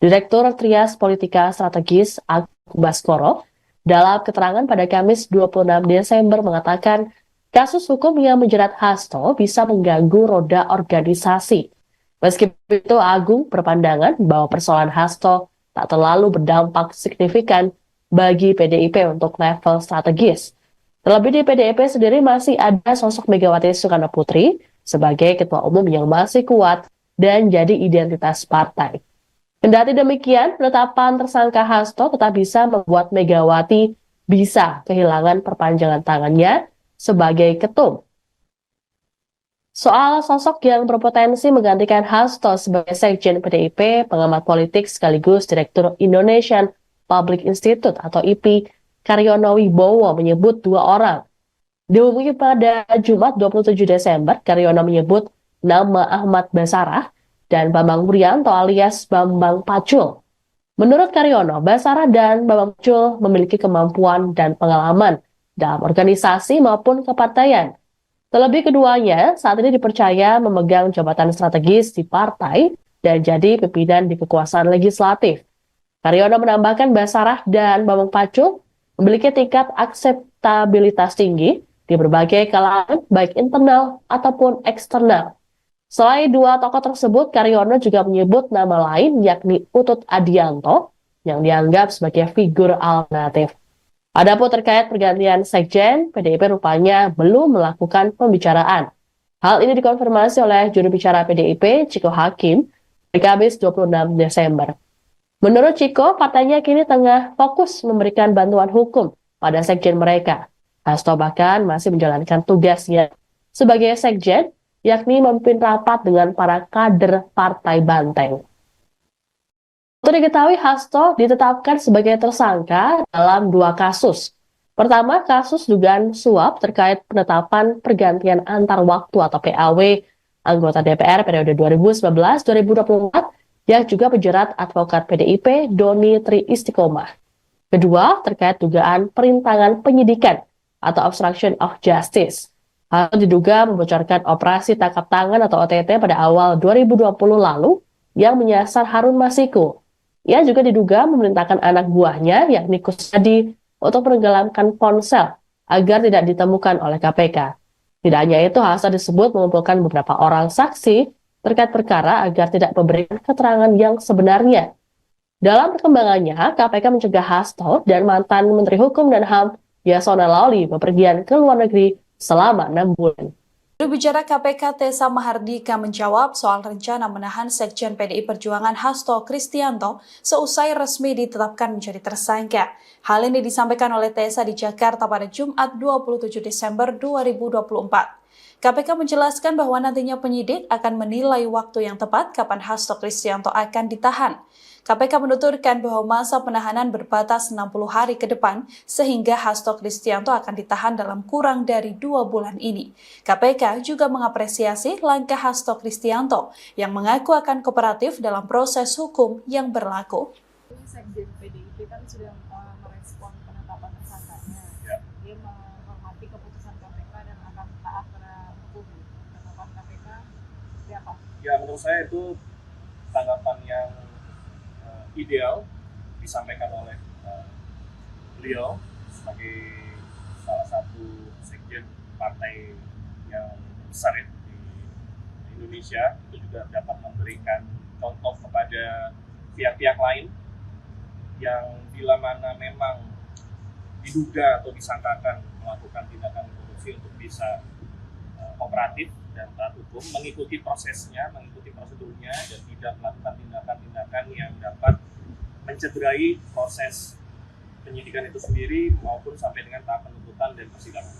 Direktur Trias Politika Strategis Agus Baskoro dalam keterangan pada Kamis 26 Desember mengatakan kasus hukum yang menjerat Hasto bisa mengganggu roda organisasi. Meski begitu, Agung berpandangan bahwa persoalan Hasto tak terlalu berdampak signifikan bagi PDIP untuk level strategis. Terlebih di PDIP sendiri masih ada sosok Megawati Soekarno Putri sebagai ketua umum yang masih kuat dan jadi identitas partai. Kendati demikian, penetapan tersangka Hasto tetap bisa membuat Megawati bisa kehilangan perpanjangan tangannya sebagai ketum. Soal sosok yang berpotensi menggantikan Hasto sebagai Sekjen PDIP, pengamat politik sekaligus Direktur Indonesian Public Institute atau IPI, Karyono Wibowo menyebut 2 orang. Dihubungi pada Jumat 27 Desember, Karyono menyebut nama Ahmad Basarah dan Bambang Wuryanto alias Bambang Pacul. Menurut Karyono, Basarah dan Bambang Pacul memiliki kemampuan dan pengalaman dalam organisasi maupun kepartaian. Terlebih keduanya saat ini dipercaya memegang jabatan strategis di partai dan jadi pimpinan di kekuasaan legislatif. Karyono menambahkan Basarah dan Bambang Pacul memiliki tingkat akseptabilitas tinggi di berbagai kalangan baik internal ataupun eksternal. Selain dua tokoh tersebut, Karyono juga menyebut nama lain yakni Utut Adianto yang dianggap sebagai figur alternatif. Adapun terkait pergantian sekjen, PDIP rupanya belum melakukan pembicaraan. Hal ini dikonfirmasi oleh juru bicara PDIP, Ciko Hakim, di Kamis 26 Desember. Menurut Ciko, partainya kini tengah fokus memberikan bantuan hukum pada sekjen mereka. Hasto bahkan masih menjalankan tugasnya sebagai sekjen, yakni memimpin rapat dengan para kader Partai Banteng. Untuk diketahui, Hasto ditetapkan sebagai tersangka dalam dua kasus. Pertama, kasus dugaan suap terkait penetapan pergantian antar waktu atau PAW anggota DPR periode 2019-2024 yang juga menjerat advokat PDIP Doni Tri Istiqomah. Kedua, terkait dugaan perintangan penyidikan atau obstruction of justice. Hal diduga membocorkan operasi tangkap tangan atau OTT pada awal 2020 lalu yang menyasar Harun Masiku. Ia juga diduga memerintahkan anak buahnya yakni Kusnadi untuk menenggelamkan ponsel agar tidak ditemukan oleh KPK. Tidak hanya itu, Hasto disebut mengumpulkan beberapa orang saksi terkait perkara agar tidak memberikan keterangan yang sebenarnya. Dalam perkembangannya, KPK mencegah Hasto dan mantan Menteri Hukum dan HAM Yasona Lauli bepergian ke luar negeri selama 6 bulan. Juru bicara KPK Tessa Mahardika menjawab soal rencana menahan Sekjen PDI Perjuangan Hasto Kristianto seusai resmi ditetapkan menjadi tersangka. Hal ini disampaikan oleh Tessa di Jakarta pada Jumat 27 Desember 2024. KPK menjelaskan bahwa nantinya penyidik akan menilai waktu yang tepat kapan Hasto Kristianto akan ditahan. KPK menuturkan bahwa masa penahanan berbatas 60 hari ke depan sehingga Hasto Kristianto akan ditahan dalam kurang dari 2 bulan ini. KPK juga mengapresiasi langkah Hasto Kristianto yang mengaku akan kooperatif dalam proses hukum yang berlaku. Sekjen PDIP kan sudah merespon penetapan tersangkanya. Dia menghormati keputusan KPK dan akan taat pada hukum. Tanggapan KPK seperti apa? Ya, menurut saya itu tanggapan yang ideal disampaikan oleh beliau sebagai salah satu sekjen partai yang besar di Indonesia. Itu juga dapat memberikan contoh kepada pihak-pihak lain yang bila mana memang diduga atau disangkakan melakukan tindakan korupsi untuk bisa kooperatif dan taat hukum, mengikuti prosesnya, mengikuti prosedurnya, dan tidak melakukan tindakan-tindakan yang dapat mencederai proses penyidikan itu sendiri maupun sampai dengan tahap penuntutan dan persidangan.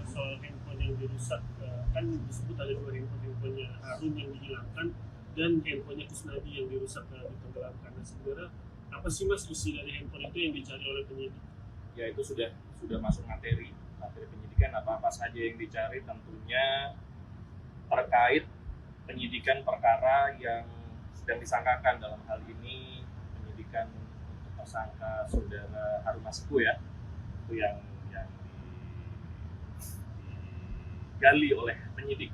Soal handphone yang dirusak, kan disebut ada 2 handphonenya Harun yang dihilangkan dan handphonenya Kusnadi yang dirusak ditenggelamkan. Nah, sebenarnya apa sih Mas isi dari handphone itu yang dicari oleh penyidik? Ya, itu sudah masuk materi penyidikan, apa saja yang dicari, tentunya terkait penyidikan perkara yang sedang disangkakan. Dalam hal ini penyidikan untuk tersangka saudara Harun Masiku, ya, itu yang digali oleh penyidik.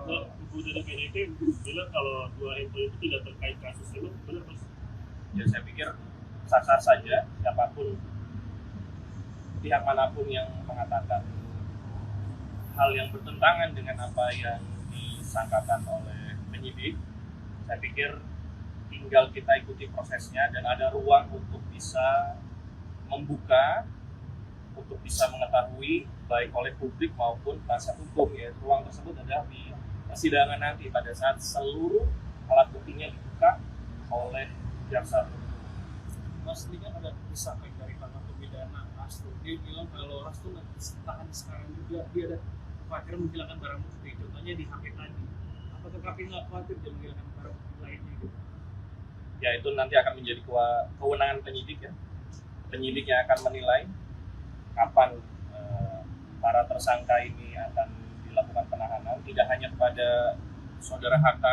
Ibu dari PDIP bilang kalau 2 handphone itu tidak terkait kasus ini, benar Mas? Ya, saya pikir sah-sah saja siapapun, pihak manapun yang mengatakan hal yang bertentangan dengan apa yang disangkakan oleh penyidik. Saya pikir tinggal kita ikuti prosesnya dan ada ruang untuk bisa membuka, untuk bisa mengetahui baik oleh publik maupun penasihat hukum, ya. Ruang tersebut adalah di persidangan nanti pada saat seluruh alat buktinya dibuka oleh jaksa. Mas, ini kan ada desakan dari para pembedana Hasto. Dia bilang kalau Hasto nggak ditahan sekarang juga, dia ada khawatir menghilangkan barang bukti. Contohnya di HP tadi. Apakah KPK nggak khawatir dia menghilangkan barang bukti lainnya gitu? Ya, itu nanti akan menjadi kewenangan penyidik, ya. Penyidik yang akan menilai kapan para tersangka ini akan dilakukan penahanan, tidak hanya kepada saudara HK,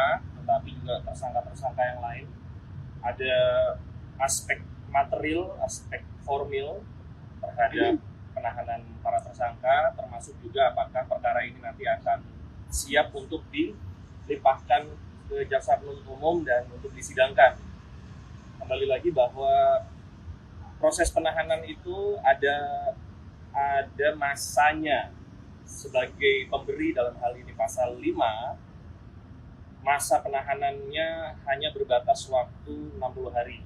tetapi juga tersangka-tersangka yang lain. Ada aspek material, aspek formil terhadap penahanan para tersangka, termasuk juga apakah perkara ini nanti akan siap untuk dilimpahkan ke jaksa penuntut umum dan untuk disidangkan. Kembali lagi bahwa proses penahanan itu ada masanya sebagai pemberi dalam hal ini pasal 5, masa penahanannya hanya berbatas waktu 60 hari.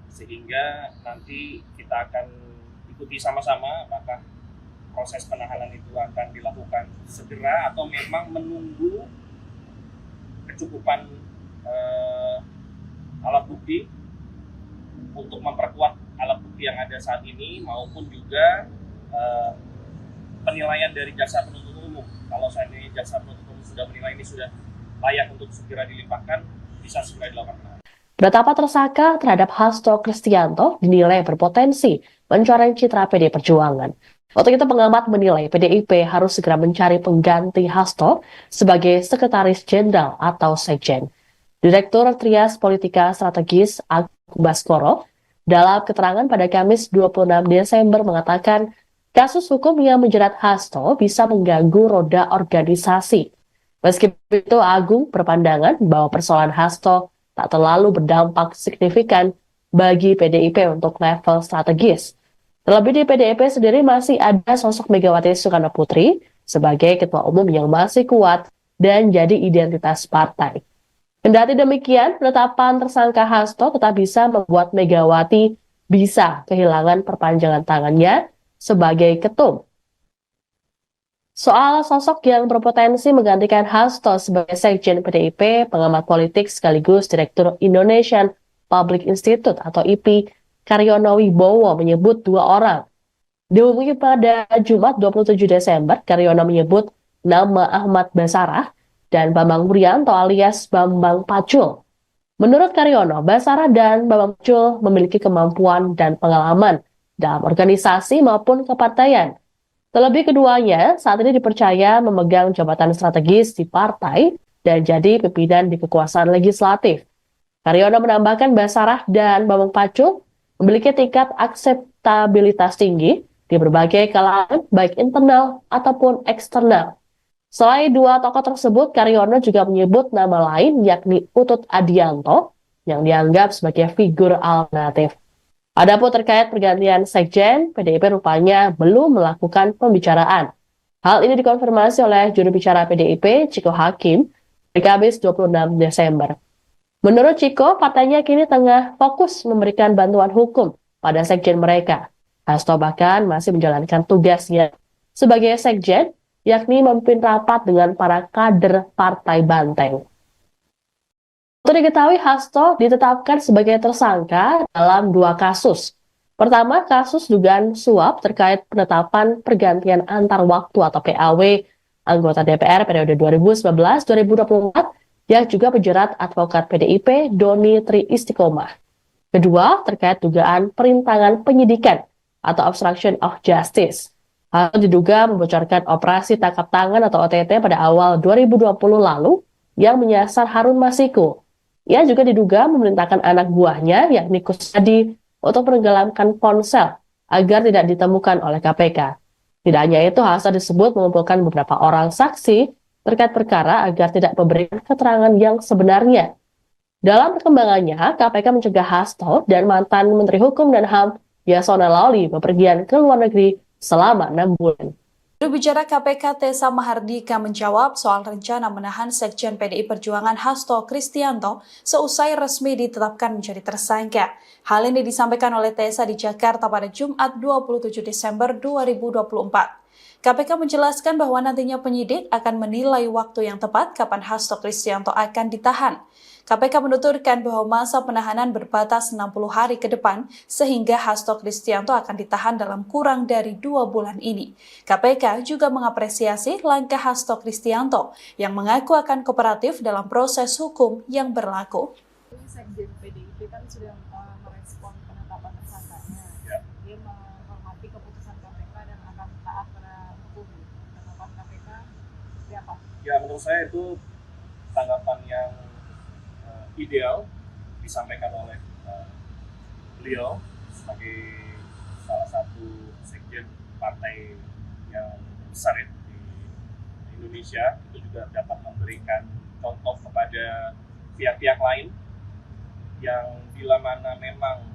Sehingga nanti kita akan ikuti sama-sama apakah proses penahanan itu akan dilakukan segera atau memang menunggu kecukupan alat bukti untuk memperkuat alat bukti yang ada saat ini maupun juga penilaian dari jaksa penuntut umum. Kalau saat ini jaksa penuntut umum sudah menilai ini sudah layak untuk segera dilimpahkan, bisa segera dilakukan penahanan. Penetapan tersangka terhadap Hasto Kristianto dinilai berpotensi mencoreng citra PD Perjuangan. Untuk itu pengamat menilai PDIP harus segera mencari pengganti Hasto sebagai Sekretaris Jenderal atau Sekjen. Direktur Trias Politika Strategis Agung Baskoro dalam keterangan pada Kamis 26 Desember mengatakan kasus hukum yang menjerat Hasto bisa mengganggu roda organisasi. Meski begitu, Agung berpandangan bahwa persoalan Hasto tak terlalu berdampak signifikan bagi PDIP untuk level strategis. Terlebih di PDIP sendiri masih ada sosok Megawati Soekarno Putri sebagai ketua umum yang masih kuat dan jadi identitas partai. Kendati demikian, penetapan tersangka Hasto tetap bisa membuat Megawati bisa kehilangan perpanjangan tangannya sebagai ketum. Soal sosok yang berpotensi menggantikan Hasto sebagai Sekjen PDIP, pengamat politik sekaligus Direktur Indonesian Public Institute atau IPI, Karyono Wibowo menyebut 2 orang. Dihubungi pada Jumat 27 Desember, Karyono menyebut nama Ahmad Basarah dan Bambang Wuryanto alias Bambang Pacul. Menurut Karyono, Basarah dan Bambang Pacul memiliki kemampuan dan pengalaman dalam organisasi maupun kepartaian. Terlebih keduanya saat ini dipercaya memegang jabatan strategis di partai dan jadi pimpinan di kekuasaan legislatif. Karyono menambahkan Basarah dan Bambang Pacul memiliki tingkat akseptabilitas tinggi di berbagai kalangan baik internal ataupun eksternal. Selain 2 tokoh tersebut, Karyono juga menyebut nama lain yakni Utut Adianto yang dianggap sebagai figur alternatif. Adapun terkait pergantian Sekjen, PDIP rupanya belum melakukan pembicaraan. Hal ini dikonfirmasi oleh juru bicara PDIP, Ciko Hakim, di Kamis 26 Desember. Menurut Ciko, partainya kini tengah fokus memberikan bantuan hukum pada sekjen mereka. Hasto bahkan masih menjalankan tugasnya sebagai sekjen, yakni memimpin rapat dengan para kader Partai Banteng. Untuk diketahui, Hasto ditetapkan sebagai tersangka dalam 2 kasus. Pertama, kasus dugaan suap terkait penetapan pergantian antar waktu atau PAW anggota DPR periode 2019-2024 yang juga menjerat advokat PDIP Doni Tri Istiqomah. Kedua, terkait dugaan perintangan penyidikan atau obstruction of justice. Hal diduga membocorkan operasi tangkap tangan atau OTT pada awal 2020 lalu yang menyasar Harun Masiku. Ia juga diduga memerintahkan anak buahnya yakni Kusnadi untuk menenggelamkan ponsel agar tidak ditemukan oleh KPK. Tidak hanya itu, Hasto disebut mengumpulkan beberapa orang saksi terkait perkara agar tidak memberikan keterangan yang sebenarnya. Dalam perkembangannya, KPK mencegah Hasto dan mantan Menteri Hukum dan HAM Yasona Lawli bepergian ke luar negeri selama 6 bulan. Juru bicara KPK Tessa Mahardika menjawab soal rencana menahan Sekjen PDI Perjuangan Hasto Kristianto seusai resmi ditetapkan menjadi tersangka. Hal ini disampaikan oleh Tessa di Jakarta pada Jumat 27 Desember 2024. KPK menjelaskan bahwa nantinya penyidik akan menilai waktu yang tepat kapan Hasto Kristianto akan ditahan. KPK menuturkan bahwa masa penahanan berbatas 60 hari ke depan sehingga Hasto Kristianto akan ditahan dalam kurang dari 2 bulan ini. KPK juga mengapresiasi langkah Hasto Kristianto yang mengaku akan kooperatif dalam proses hukum yang berlaku. Sekjen PDIP kan sudah merespon penetapan tersangkanya. Dia menghormati keputusan KPK dan akan taat pada hukum. Tanggapan KPK seperti apa? Ya, menurut saya itu tanggapan yang ideal disampaikan oleh beliau sebagai salah satu sekjen partai yang besar ya, di Indonesia. Itu juga dapat memberikan contoh kepada pihak-pihak lain yang bila mana memang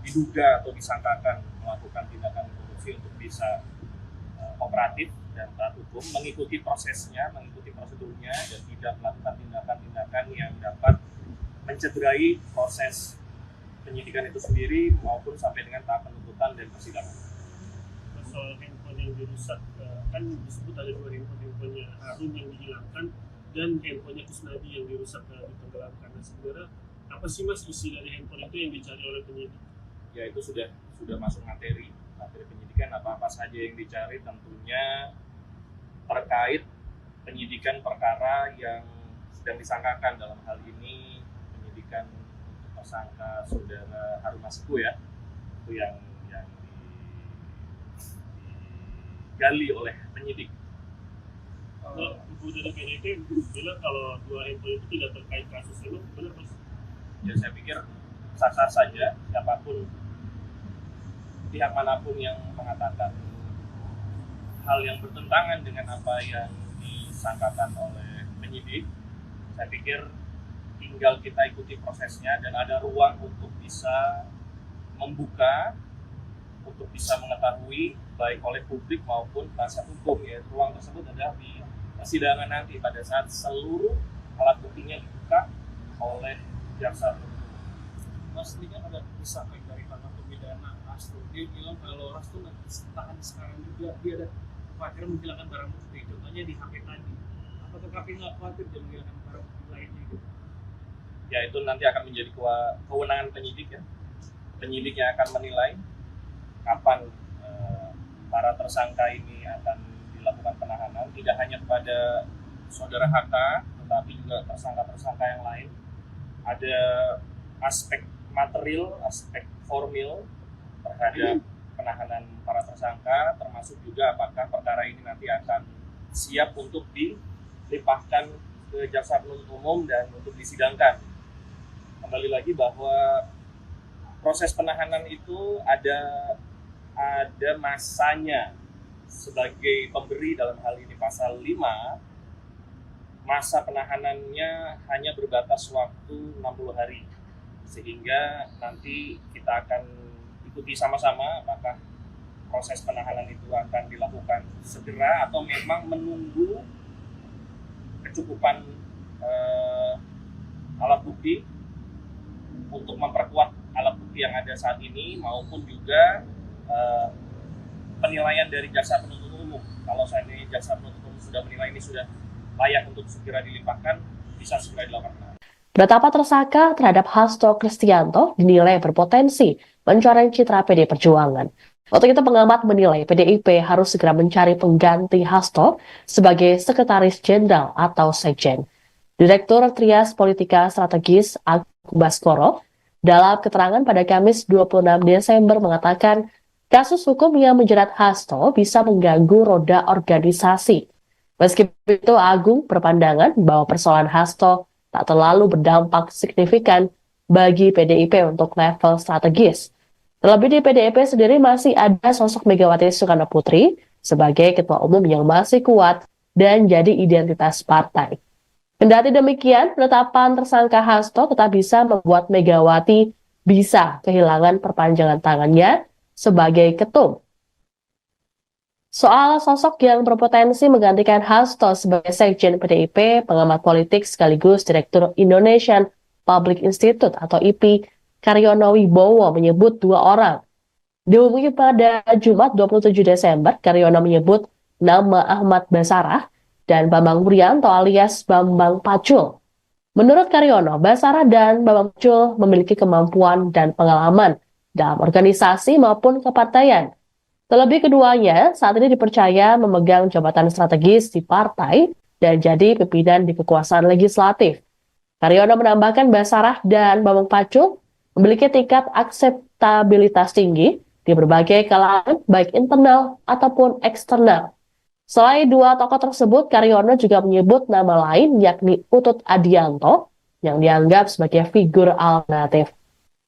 diduga atau disangkakan melakukan tindakan korupsi untuk bisa kooperatif dan taat hukum, mengikuti prosesnya, mengikuti prosedurnya, dan tidak melakukan tindakan-tindakan yang dapat mencederai proses penyidikan itu sendiri maupun sampai dengan tahap penuntutan dan persidangan. Soal handphone yang dirusak, kan disebut ada 2 handphonenya Harun yang dihilangkan dan handphonenya Kusnadi yang dirusak ditenggelamkan. Nah, sebenarnya apa sih Mas isi dari handphone itu yang dicari oleh penyidik? Ya, itu sudah masuk materi penyidikan, apa saja yang dicari, tentunya terkait penyidikan perkara yang sedang disangkakan. Dalam hal ini penyidikan untuk tersangka saudara Harun Masiku, ya, itu yang digali oleh penyidik. Ibu dari PDIP bilang kalau 2 handphone itu tidak terkait kasus ini, benar Mas? Ya, saya pikir sah-sah saja siapapun, pihak manapun yang mengatakan hal yang bertentangan dengan apa yang disangkakan oleh penyidik. Saya pikir tinggal kita ikuti prosesnya dan ada ruang untuk bisa membuka, untuk bisa mengetahui baik oleh publik maupun penasihat hukum, ya. Ruang tersebut adalah di persidangan nanti pada saat seluruh alat buktinya dibuka oleh jaksa penuntut. Mas, ini kan ada desakan dari para pembidana Rasto. Dia bilang kalau Rasto nanti tahan sekarang juga dia ada khawatir menghilangkan barang bukti, contohnya di HP tadi. Apakah KPK nggak khawatir dia menghilangkan barang bukti lainnya gitu? Ya, itu nanti akan menjadi kewenangan penyidik, ya. Penyidik yang akan menilai kapan para tersangka ini akan dilakukan penahanan, tidak hanya kepada saudara HK, tetapi juga tersangka-tersangka yang lain. Ada aspek material, aspek formil terhadap penahanan para tersangka, termasuk juga apakah perkara ini nanti akan siap untuk dilimpahkan ke jaksa penuntut umum dan untuk disidangkan. Kembali lagi bahwa proses penahanan itu ada masanya. Sebagai pemberi dalam hal ini pasal 5, masa penahanannya hanya berbatas waktu 60 hari. Sehingga nanti kita akan ikuti sama-sama apakah proses penahanan itu akan dilakukan segera atau memang menunggu kecukupan alat bukti untuk memperkuat alat bukti yang ada saat ini maupun juga penilaian dari jaksa penuntut umum. Kalau saat ini jaksa penuntut umum sudah menilai ini sudah layak untuk segera dilimpahkan, bisa segera dilakukan. Penetapan tersangka terhadap Hasto Kristianto dinilai berpotensi mencoreng citra PDI Perjuangan. Untuk itu pengamat menilai PDIP harus segera mencari pengganti Hasto sebagai Sekretaris Jenderal atau Sekjen. Direktur Trias Politika Strategis Agung Baskoro dalam keterangan pada Kamis 26 Desember mengatakan kasus hukum yang menjerat Hasto bisa mengganggu roda organisasi. Meski begitu, Agung berpandangan bahwa persoalan Hasto tak terlalu berdampak signifikan bagi PDIP untuk level strategis. Terlebih di PDIP sendiri masih ada sosok Megawati Soekarno Putri sebagai ketua umum yang masih kuat dan jadi identitas partai. Kendati demikian, penetapan tersangka Hasto tetap bisa membuat Megawati bisa kehilangan perpanjangan tangannya sebagai ketum. Soal sosok yang berpotensi menggantikan Hasto sebagai Sekjen PDIP, pengamat politik sekaligus Direktur Indonesian Public Institute atau IPI, Karyono Wibowo menyebut 2 orang. Dihubungi pada Jumat 27 Desember, Karyono menyebut nama Ahmad Basarah dan Bambang Wuryanto alias Bambang Pacul. Menurut Karyono, Basarah dan Bambang Pacul memiliki kemampuan dan pengalaman dalam organisasi maupun kepartaian. Terlebih keduanya saat ini dipercaya memegang jabatan strategis di partai dan jadi pimpinan di kekuasaan legislatif. Karyono menambahkan Basarah dan Bambang Pacul memiliki tingkat akseptabilitas tinggi di berbagai kalangan baik internal ataupun eksternal. Selain 2 tokoh tersebut, Karyono juga menyebut nama lain yakni Utut Adianto yang dianggap sebagai figur alternatif.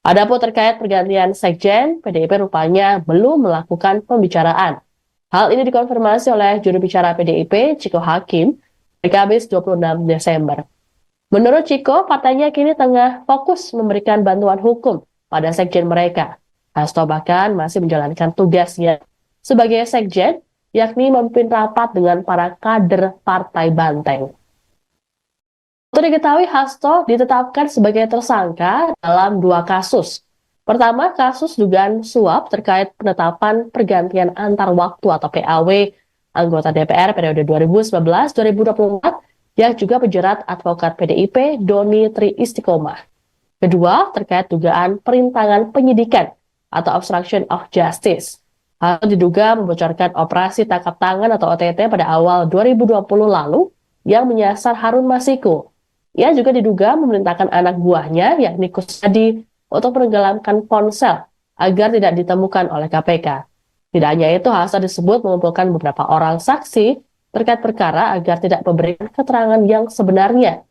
Adapun terkait pergantian Sekjen, PDIP rupanya belum melakukan pembicaraan. Hal ini dikonfirmasi oleh juru bicara PDIP, Ciko Hakim, di Kamis 26 Desember. Menurut Ciko, partainya kini tengah fokus memberikan bantuan hukum pada Sekjen mereka. Hasto bahkan masih menjalankan tugasnya sebagai Sekjen yakni memimpin rapat dengan para kader Partai Banteng. Untuk diketahui, Hasto ditetapkan sebagai tersangka dalam 2 kasus. Pertama, kasus dugaan suap terkait penetapan pergantian antar waktu atau PAW anggota DPR periode 2019-2024 yang juga menjerat advokat PDIP Doni Tri Istiqomah. Kedua, terkait dugaan perintangan penyidikan atau obstruction of justice. Hal diduga membocorkan operasi tangkap tangan atau OTT pada awal 2020 lalu yang menyasar Harun Masiku. Ia juga diduga memerintahkan anak buahnya yakni Kusnadi untuk menenggelamkan ponsel agar tidak ditemukan oleh KPK. Tidak hanya itu, Hasto disebut mengumpulkan beberapa orang saksi terkait perkara agar tidak memberikan keterangan yang sebenarnya.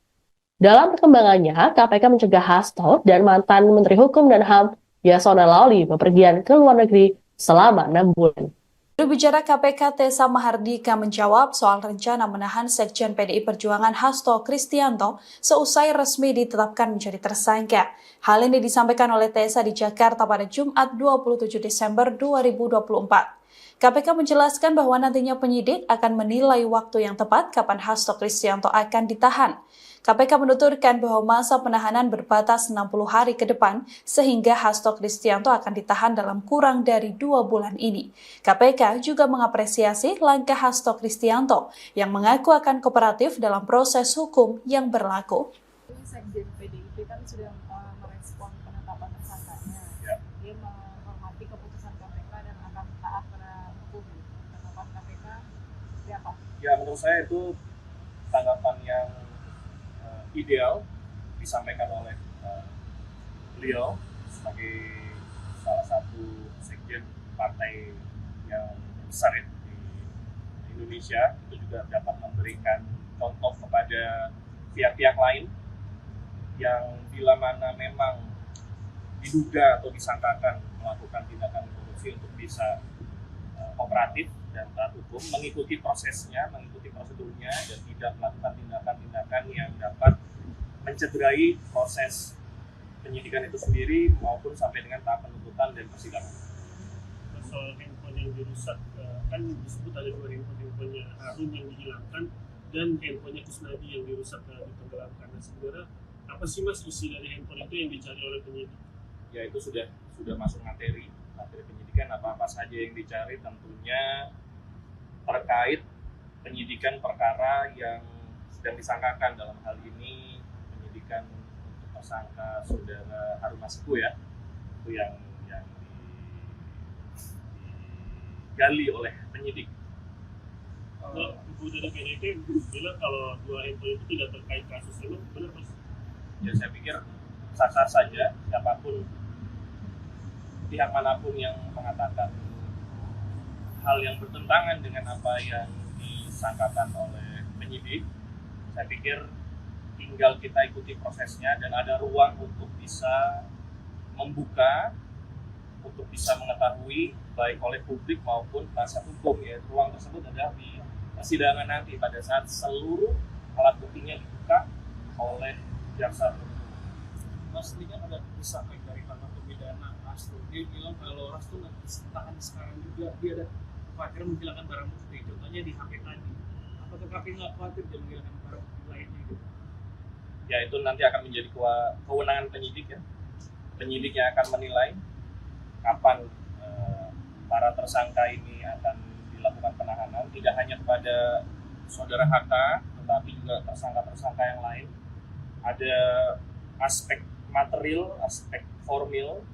Dalam perkembangannya, KPK mencegah Hasto dan mantan Menteri Hukum dan HAM Yasona Lawli bepergian ke luar negeri selama 6 bulan. Juru bicara KPK Tessa Mahardika menjawab soal rencana menahan Sekjen PDI Perjuangan Hasto Kristianto seusai resmi ditetapkan menjadi tersangka. Hal ini disampaikan oleh Tessa di Jakarta pada Jumat 27 Desember 2024. KPK menjelaskan bahwa nantinya penyidik akan menilai waktu yang tepat kapan Hasto Kristianto akan ditahan. KPK menuturkan bahwa masa penahanan berbatas 60 hari ke depan sehingga Hasto Kristianto akan ditahan dalam kurang dari 2 bulan ini. KPK juga mengapresiasi langkah Hasto Kristianto yang mengaku akan kooperatif dalam proses hukum yang berlaku. Sekjen PDIP kan sudah merespon penetapan tersangkanya. Ya. Dia menghormati keputusan KPK dan akan taat pada hukum. Tanggapan KPK seperti apa? Ya, menurut saya itu tanggapan yang ideal disampaikan oleh beliau sebagai salah satu sekjen partai yang besar ya, di Indonesia. Itu juga dapat memberikan contoh kepada pihak-pihak lain yang bila mana memang diduga atau disangkakan melakukan tindakan korupsi untuk bisa kooperatif dan taat hukum, mengikuti prosesnya, mengikuti prosedurnya, dan tidak melakukan tindakan-tindakan yang dapat mencederai proses penyidikan itu sendiri maupun sampai dengan tahap penuntutan dan persidangan. Soal handphone yang dirusak, kan disebut ada 2 handphonenya Harun yang dihilangkan dan handphonenya Kusnadi yang dirusak ditenggelamkan. Nah, sebenarnya apa sih Mas isi dari handphone itu yang dicari oleh penyidik? Ya, itu sudah masuk materi penyidikan, apa saja yang dicari, tentunya terkait penyidikan perkara yang sedang disangkakan, dalam hal ini penyidikan untuk tersangka saudara Harun Masiku ya, itu yang digali oleh penyidik. Nah, Ibu dari PDIP bilang kalau 2 handphone itu tidak terkait kasus ini, benar Mas? Ya, saya pikir sah-sah saja, siapapun pihak manapun yang mengatakan hal yang bertentangan dengan apa yang disangkakan oleh penyidik, saya pikir tinggal kita ikuti prosesnya dan ada ruang untuk bisa membuka, untuk bisa mengetahui baik oleh publik maupun penasihat hukum, ya. Ruang tersebut adalah di persidangan nanti pada saat seluruh alat buktinya dibuka oleh jaksa. Mas, ini kan ada desakan dari para pembedana Hasto. Dia bilang kalau Hasto nggak ditahan sekarang juga, dia ada khawatir menghilangkan barang bukti, contohnya di HP tadi. Apakah KPK nggak khawatir dia menghilangkan barang bukti lainnya gitu? Ya, itu nanti akan menjadi kewenangan penyidik ya. Penyidik yang akan menilai kapan para tersangka ini akan dilakukan penahanan, tidak hanya kepada saudara HK, tetapi juga tersangka-tersangka yang lain. Ada aspek material, aspek formil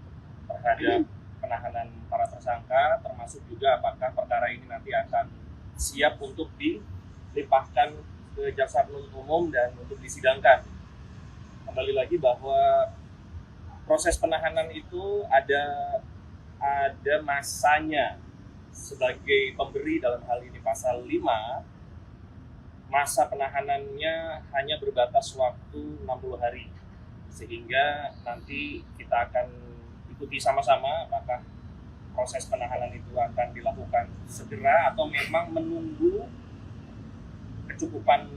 terhadap penahanan para tersangka, termasuk juga apakah perkara ini nanti akan siap untuk dilimpahkan ke jaksa penuntut umum dan untuk disidangkan. Kembali lagi bahwa proses penahanan itu ada masanya. Sebagai pemberi dalam hal ini pasal 5, masa penahanannya hanya berbatas waktu 60 hari. Sehingga nanti kita akan ikuti sama-sama apakah proses penahanan itu akan dilakukan segera atau memang menunggu kecukupan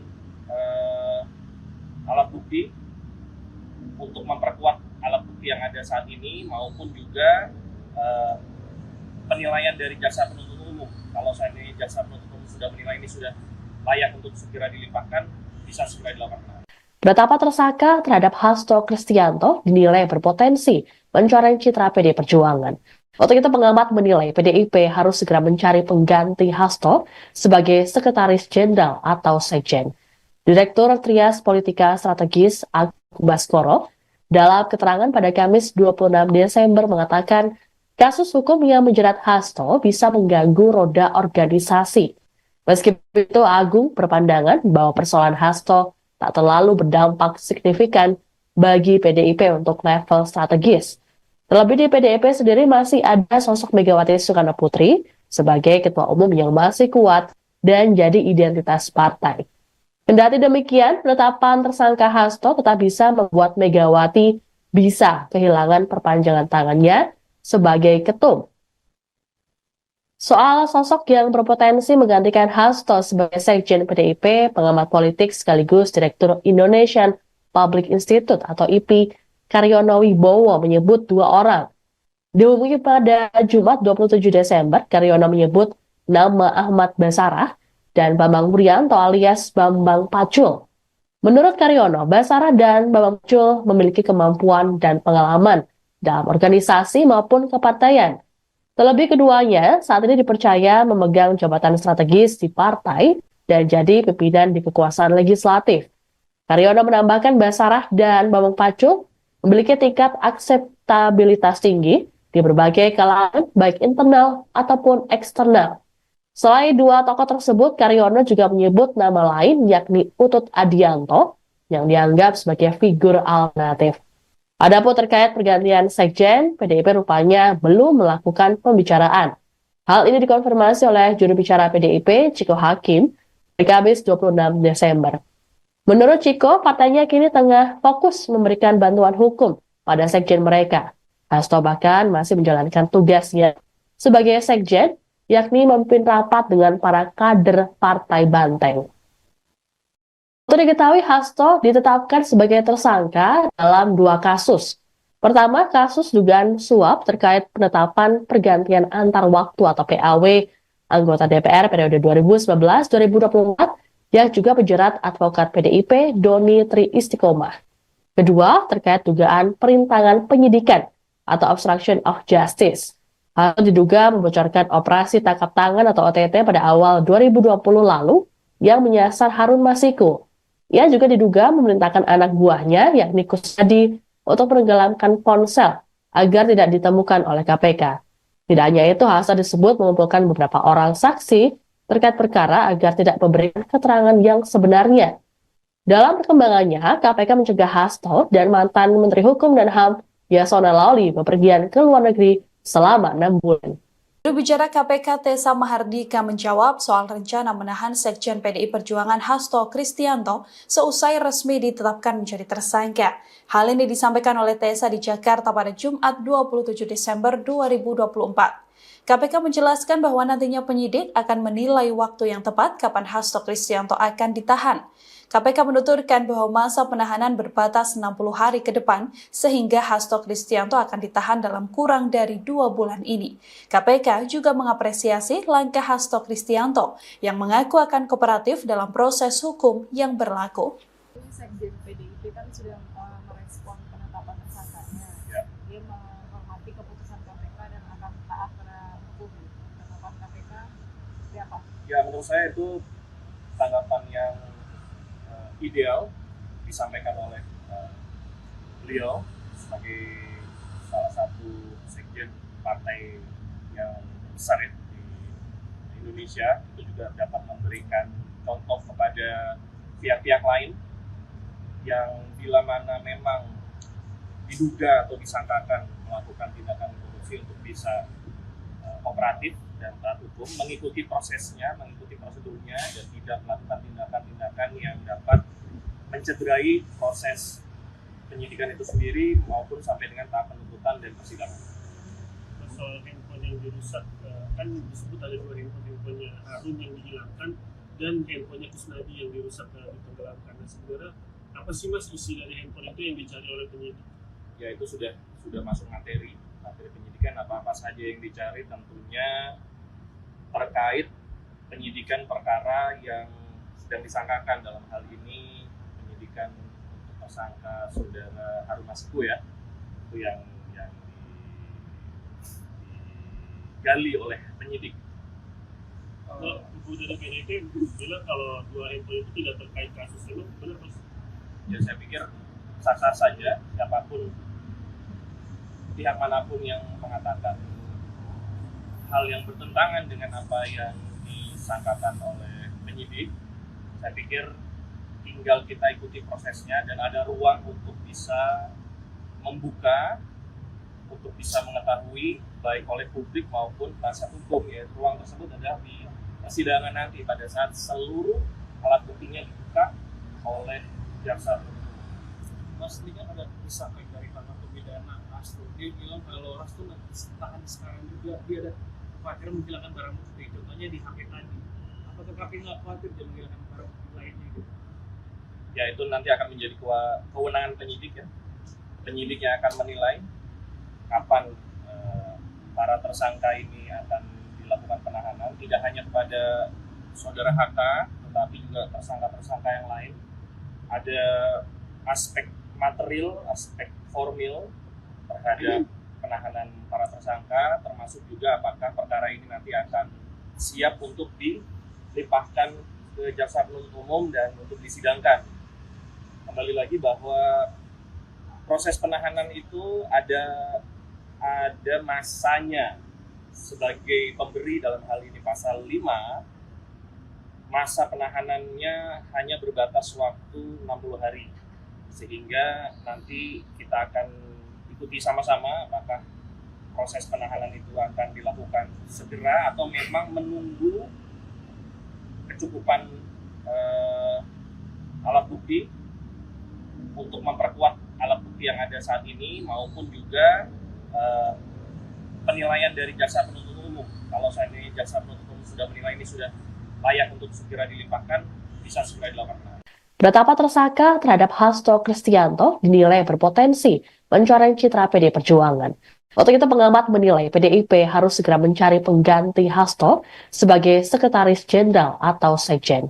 alat bukti untuk memperkuat alat bukti yang ada saat ini maupun juga penilaian dari jaksa penuntut umum. Kalau saat ini jaksa penuntut umum sudah menilai ini sudah layak untuk segera dilimpahkan, bisa segera dilakukan. Penetapan tersangka terhadap Hasto Kristianto dinilai berpotensi mencoreng citra PDI Perjuangan. Untuk itu pengamat menilai PDIP harus segera mencari pengganti Hasto sebagai Sekretaris Jenderal atau Sekjen. Direktur Trias Politika Strategis Agung Baskoro dalam keterangan pada Kamis 26 Desember mengatakan kasus hukum yang menjerat Hasto bisa mengganggu roda organisasi. Meski begitu, Agung berpandangan bahwa persoalan Hasto tak terlalu berdampak signifikan bagi PDIP untuk level strategis. Terlebih di PDIP sendiri masih ada sosok Megawati Soekarno Putri sebagai ketua umum yang masih kuat dan jadi identitas partai. Kendati demikian, penetapan tersangka Hasto tetap bisa membuat Megawati bisa kehilangan perpanjangan tangannya sebagai ketum. Soal sosok yang berpotensi menggantikan Hasto sebagai Sekjen PDIP, pengamat politik sekaligus Direktur Indonesian Public Institute atau IPI, Karyono Wibowo menyebut dua orang. Dihubungi pada Jumat 27 Desember, Karyono menyebut nama Ahmad Basarah dan Bambang Wuryanto alias Bambang Pacul. Menurut Karyono, Basarah dan Bambang Pacul memiliki kemampuan dan pengalaman dalam organisasi maupun kepartaian. Terlebih keduanya saat ini dipercaya memegang jabatan strategis di partai dan jadi pimpinan di kekuasaan legislatif. Karyono menambahkan Basarah dan Bambang Pacul memiliki tingkat akseptabilitas tinggi di berbagai kalangan baik internal ataupun eksternal. Selain dua tokoh tersebut, Karyono juga menyebut nama lain yakni Utut Adianto yang dianggap sebagai figur alternatif. Adapun terkait pergantian Sekjen, PDIP rupanya belum melakukan pembicaraan. Hal ini dikonfirmasi oleh juru bicara PDIP, Ciko Hakim, di Kamis 26 Desember. Menurut Ciko, partainya kini tengah fokus memberikan bantuan hukum pada Sekjen mereka. Hasto bahkan masih menjalankan tugasnya sebagai Sekjen, yakni memimpin rapat dengan para kader Partai Banteng. Untuk diketahui, Hasto ditetapkan sebagai tersangka dalam dua kasus. Pertama, kasus dugaan suap terkait penetapan pergantian antar waktu atau PAW anggota DPR periode 2019-2024 yang juga menjerat advokat PDIP Doni Tri Istiqomah. Kedua, terkait dugaan perintangan penyidikan atau obstruction of justice. Hal diduga membocorkan operasi tangkap tangan atau OTT pada awal 2020 lalu yang menyasar Harun Masiku. Ia juga diduga memerintahkan anak buahnya, yakni Kusnadi, untuk menenggelamkan ponsel agar tidak ditemukan oleh KPK. Tidak hanya itu, Hasto disebut mengumpulkan beberapa orang saksi terkait perkara agar tidak memberikan keterangan yang sebenarnya. Dalam perkembangannya, KPK mencegah Hasto dan mantan Menteri Hukum dan HAM Yasona Lawli bepergian ke luar negeri selama 6 bulan. Juru bicara KPK Tessa Mahardika menjawab soal rencana menahan Sekjen PDI Perjuangan Hasto Kristianto seusai resmi ditetapkan menjadi tersangka. Hal ini disampaikan oleh Tessa di Jakarta pada Jumat 27 Desember 2024. KPK menjelaskan bahwa nantinya penyidik akan menilai waktu yang tepat kapan Hasto Kristianto akan ditahan. KPK menuturkan bahwa masa penahanan berbatas 60 hari ke depan sehingga Hasto Kristianto akan ditahan dalam kurang dari 2 bulan ini. KPK juga mengapresiasi langkah Hasto Kristianto yang mengaku akan kooperatif dalam proses hukum yang berlaku. Sekjen PDIP kan sudah merespon penetapan tersangkanya. Ya. Dia menghormati keputusan KPK dan akan taat pada hukum. Tanggapan KPK seperti apa? Ya, menurut saya itu tanggapan yang ideal disampaikan oleh beliau sebagai salah satu sekjen partai yang besar ya, di Indonesia. Itu juga dapat memberikan contoh kepada pihak-pihak lain yang bila mana memang diduga atau disangkakan melakukan tindakan korupsi untuk bisa kooperatif dan taat hukum, mengikuti prosesnya, mengikuti prosedurnya, dan tidak melakukan tindakan-tindakan yang dapat mencederai proses penyidikan itu sendiri maupun sampai dengan tahap penuntutan dan persidangan. Soal handphone yang dirusak, kan disebut ada 2 handphonenya Harun yang dihilangkan dan handphonenya Kusnadi yang dirusak ditenggelamkan. Nah, sebenarnya apa sih Mas isi dari handphone itu yang dicari oleh penyidik? Ya, itu sudah masuk materi penyidikan, apa saja yang dicari tentunya terkait penyidikan perkara yang sedang disangkakan. Dalam hal ini penyidikan untuk tersangka saudara Harun Masiku ya, itu yang digali oleh penyidik. Ibu dari PDIP bilang kalau dua handphone itu tidak terkait kasus ini, benar Mas? Ya saya pikir sah-sah saja, siapapun, pihak manapun yang mengatakan hal yang bertentangan dengan apa yang disangkakan oleh penyidik, saya pikir tinggal kita ikuti prosesnya dan ada ruang untuk bisa membuka, untuk bisa mengetahui baik oleh publik maupun penasihat hukum, ya ruang tersebut ada di persidangan nanti pada saat seluruh alat buktinya dibuka oleh jaksa. Mas, ini kan ada disangka dari ranah pidana Rasto. Dia bilang kalau Rasto tahan sekarang juga dia ada khawatir menghilangkan barang bukti, contohnya di HP tadi. Apakah KPK nggak khawatir dia menghilangkan barang bukti lainnya gitu? Ya itu nanti akan menjadi kewenangan penyidik ya. Penyidik yang akan menilai kapan para tersangka ini akan dilakukan penahanan, tidak hanya kepada saudara HK, tetapi juga tersangka-tersangka yang lain. Ada aspek material, aspek formil terhadap penahanan para tersangka, termasuk juga apakah perkara ini nanti akan siap untuk dilimpahkan ke jaksa penuntut umum dan untuk disidangkan. Kembali lagi bahwa proses penahanan itu ada masanya. Sebagai pemberi dalam hal ini pasal 5, masa penahanannya hanya berbatas waktu 60 hari. Sehingga nanti kita akan ikuti sama-sama apakah proses penahanan itu akan dilakukan segera atau memang menunggu kecukupan alat bukti untuk memperkuat alat bukti yang ada saat ini maupun juga penilaian dari jaksa penuntut umum. Kalau seandainya jaksa penuntut umum sudah menilai ini sudah layak untuk segera dilimpahkan, bisa segera dilakukan. Penetapan tersangka terhadap Hasto Kristianto dinilai berpotensi mencoreng citra PD Perjuangan. Untuk itu pengamat menilai PDIP harus segera mencari pengganti Hasto sebagai Sekretaris Jenderal atau Sekjen.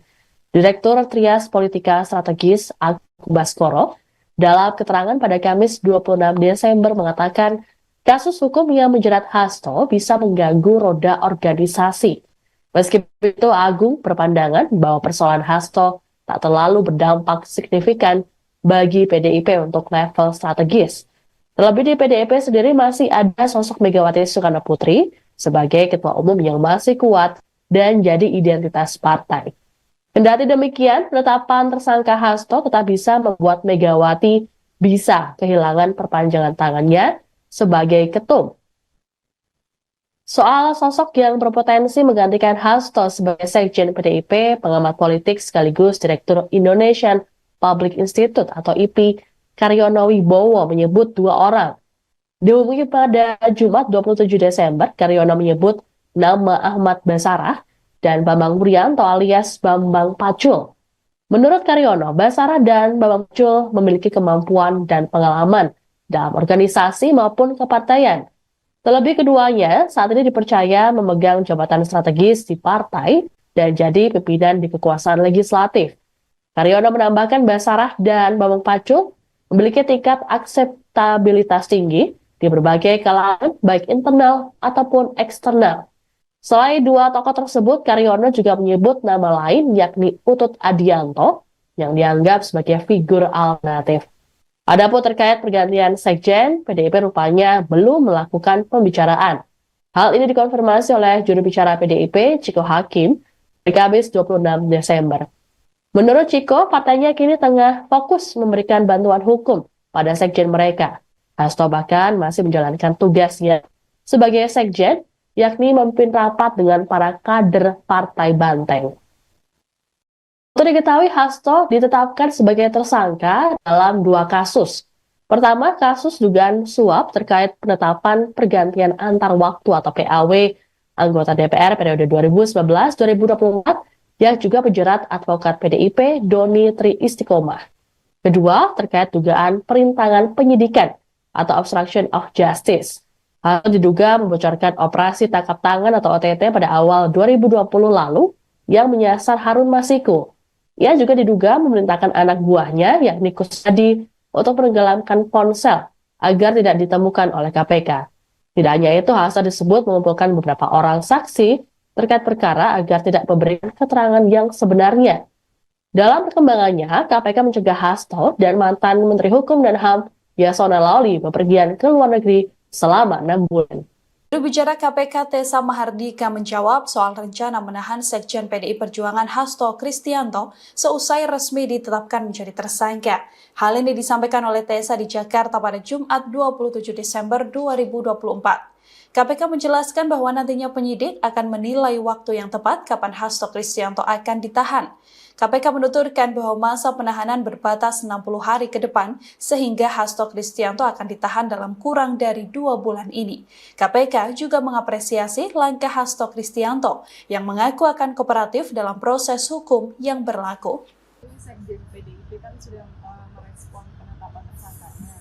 Direktur Trias Politika Strategis Agung Baskoro dalam keterangan pada Kamis 26 Desember mengatakan kasus hukum yang menjerat Hasto bisa mengganggu roda organisasi. Meski begitu, Agung berpandangan bahwa persoalan Hasto tak terlalu berdampak signifikan bagi PDIP untuk level strategis. Terlebih di PDIP sendiri masih ada sosok Megawati Soekarno Putri sebagai ketua umum yang masih kuat dan jadi identitas partai. Kendati demikian, penetapan tersangka Hasto tetap bisa membuat Megawati bisa kehilangan perpanjangan tangannya sebagai ketum. Soal sosok yang berpotensi menggantikan Hasto sebagai Sekjen PDIP, pengamat politik sekaligus Direktur Indonesian Public Institute atau IPI, Karyono Wibowo menyebut dua orang. Dihubungi pada Jumat 27 Desember, Karyono menyebut nama Ahmad Basarah dan Bambang Wuryanto alias Bambang Pacul. Menurut Karyono, Basarah dan Bambang Pacul memiliki kemampuan dan pengalaman dalam organisasi maupun kepartaian. Terlebih keduanya saat ini dipercaya memegang jabatan strategis di partai dan jadi pimpinan di kekuasaan legislatif. Karyono menambahkan Basarah dan Bambang Pacul memiliki tingkat akseptabilitas tinggi di berbagai kalangan baik internal ataupun eksternal. Selain dua tokoh tersebut, Karyono juga menyebut nama lain yakni Utut Adianto yang dianggap sebagai figur alternatif. Adapun terkait pergantian Sekjen, PDIP rupanya belum melakukan pembicaraan. Hal ini dikonfirmasi oleh juru bicara PDIP, Ciko Hakim, di Kamis 26 Desember. Menurut Ciko, partainya kini tengah fokus memberikan bantuan hukum pada Sekjen mereka. Hasto bahkan masih menjalankan tugasnya sebagai Sekjen, yakni memimpin rapat dengan para kader Partai Banteng. Untuk diketahui, Hasto ditetapkan sebagai tersangka dalam dua kasus. Pertama, kasus dugaan suap terkait penetapan pergantian antar waktu atau PAW anggota DPR periode 2019-2024 yang juga penjerat advokat PDIP Doni Tri Istiqomah. Kedua, terkait dugaan perintangan penyidikan atau obstruction of justice. Hal diduga membocorkan operasi tangkap tangan atau OTT pada awal 2020 lalu yang menyasar Harun Masiku. Ia juga diduga memerintahkan anak buahnya, yakni Kusnadi, untuk menenggelamkan ponsel agar tidak ditemukan oleh KPK. Tidak hanya itu, Hasto disebut mengumpulkan beberapa orang saksi terkait perkara agar tidak memberikan keterangan yang sebenarnya. Dalam perkembangannya, KPK mencegah Hasto dan mantan Menteri Hukum dan HAM Yasona Lawli bepergian ke luar negeri selama 6 bulan. Juru bicara KPK Tessa Mahardika menjawab soal rencana menahan Sekjen PDI Perjuangan Hasto Kristianto seusai resmi ditetapkan menjadi tersangka. Hal ini disampaikan oleh Tessa di Jakarta pada Jumat 27 Desember 2024. KPK menjelaskan bahwa nantinya penyidik akan menilai waktu yang tepat kapan Hasto Kristianto akan ditahan. KPK menuturkan bahwa masa penahanan berbatas 60 hari ke depan sehingga Hasto Kristianto akan ditahan dalam kurang dari 2 bulan ini. KPK juga mengapresiasi langkah Hasto Kristianto yang mengaku akan kooperatif dalam proses hukum yang berlaku. Sekjen PDIP kan sudah merespon penetapan tersangkanya.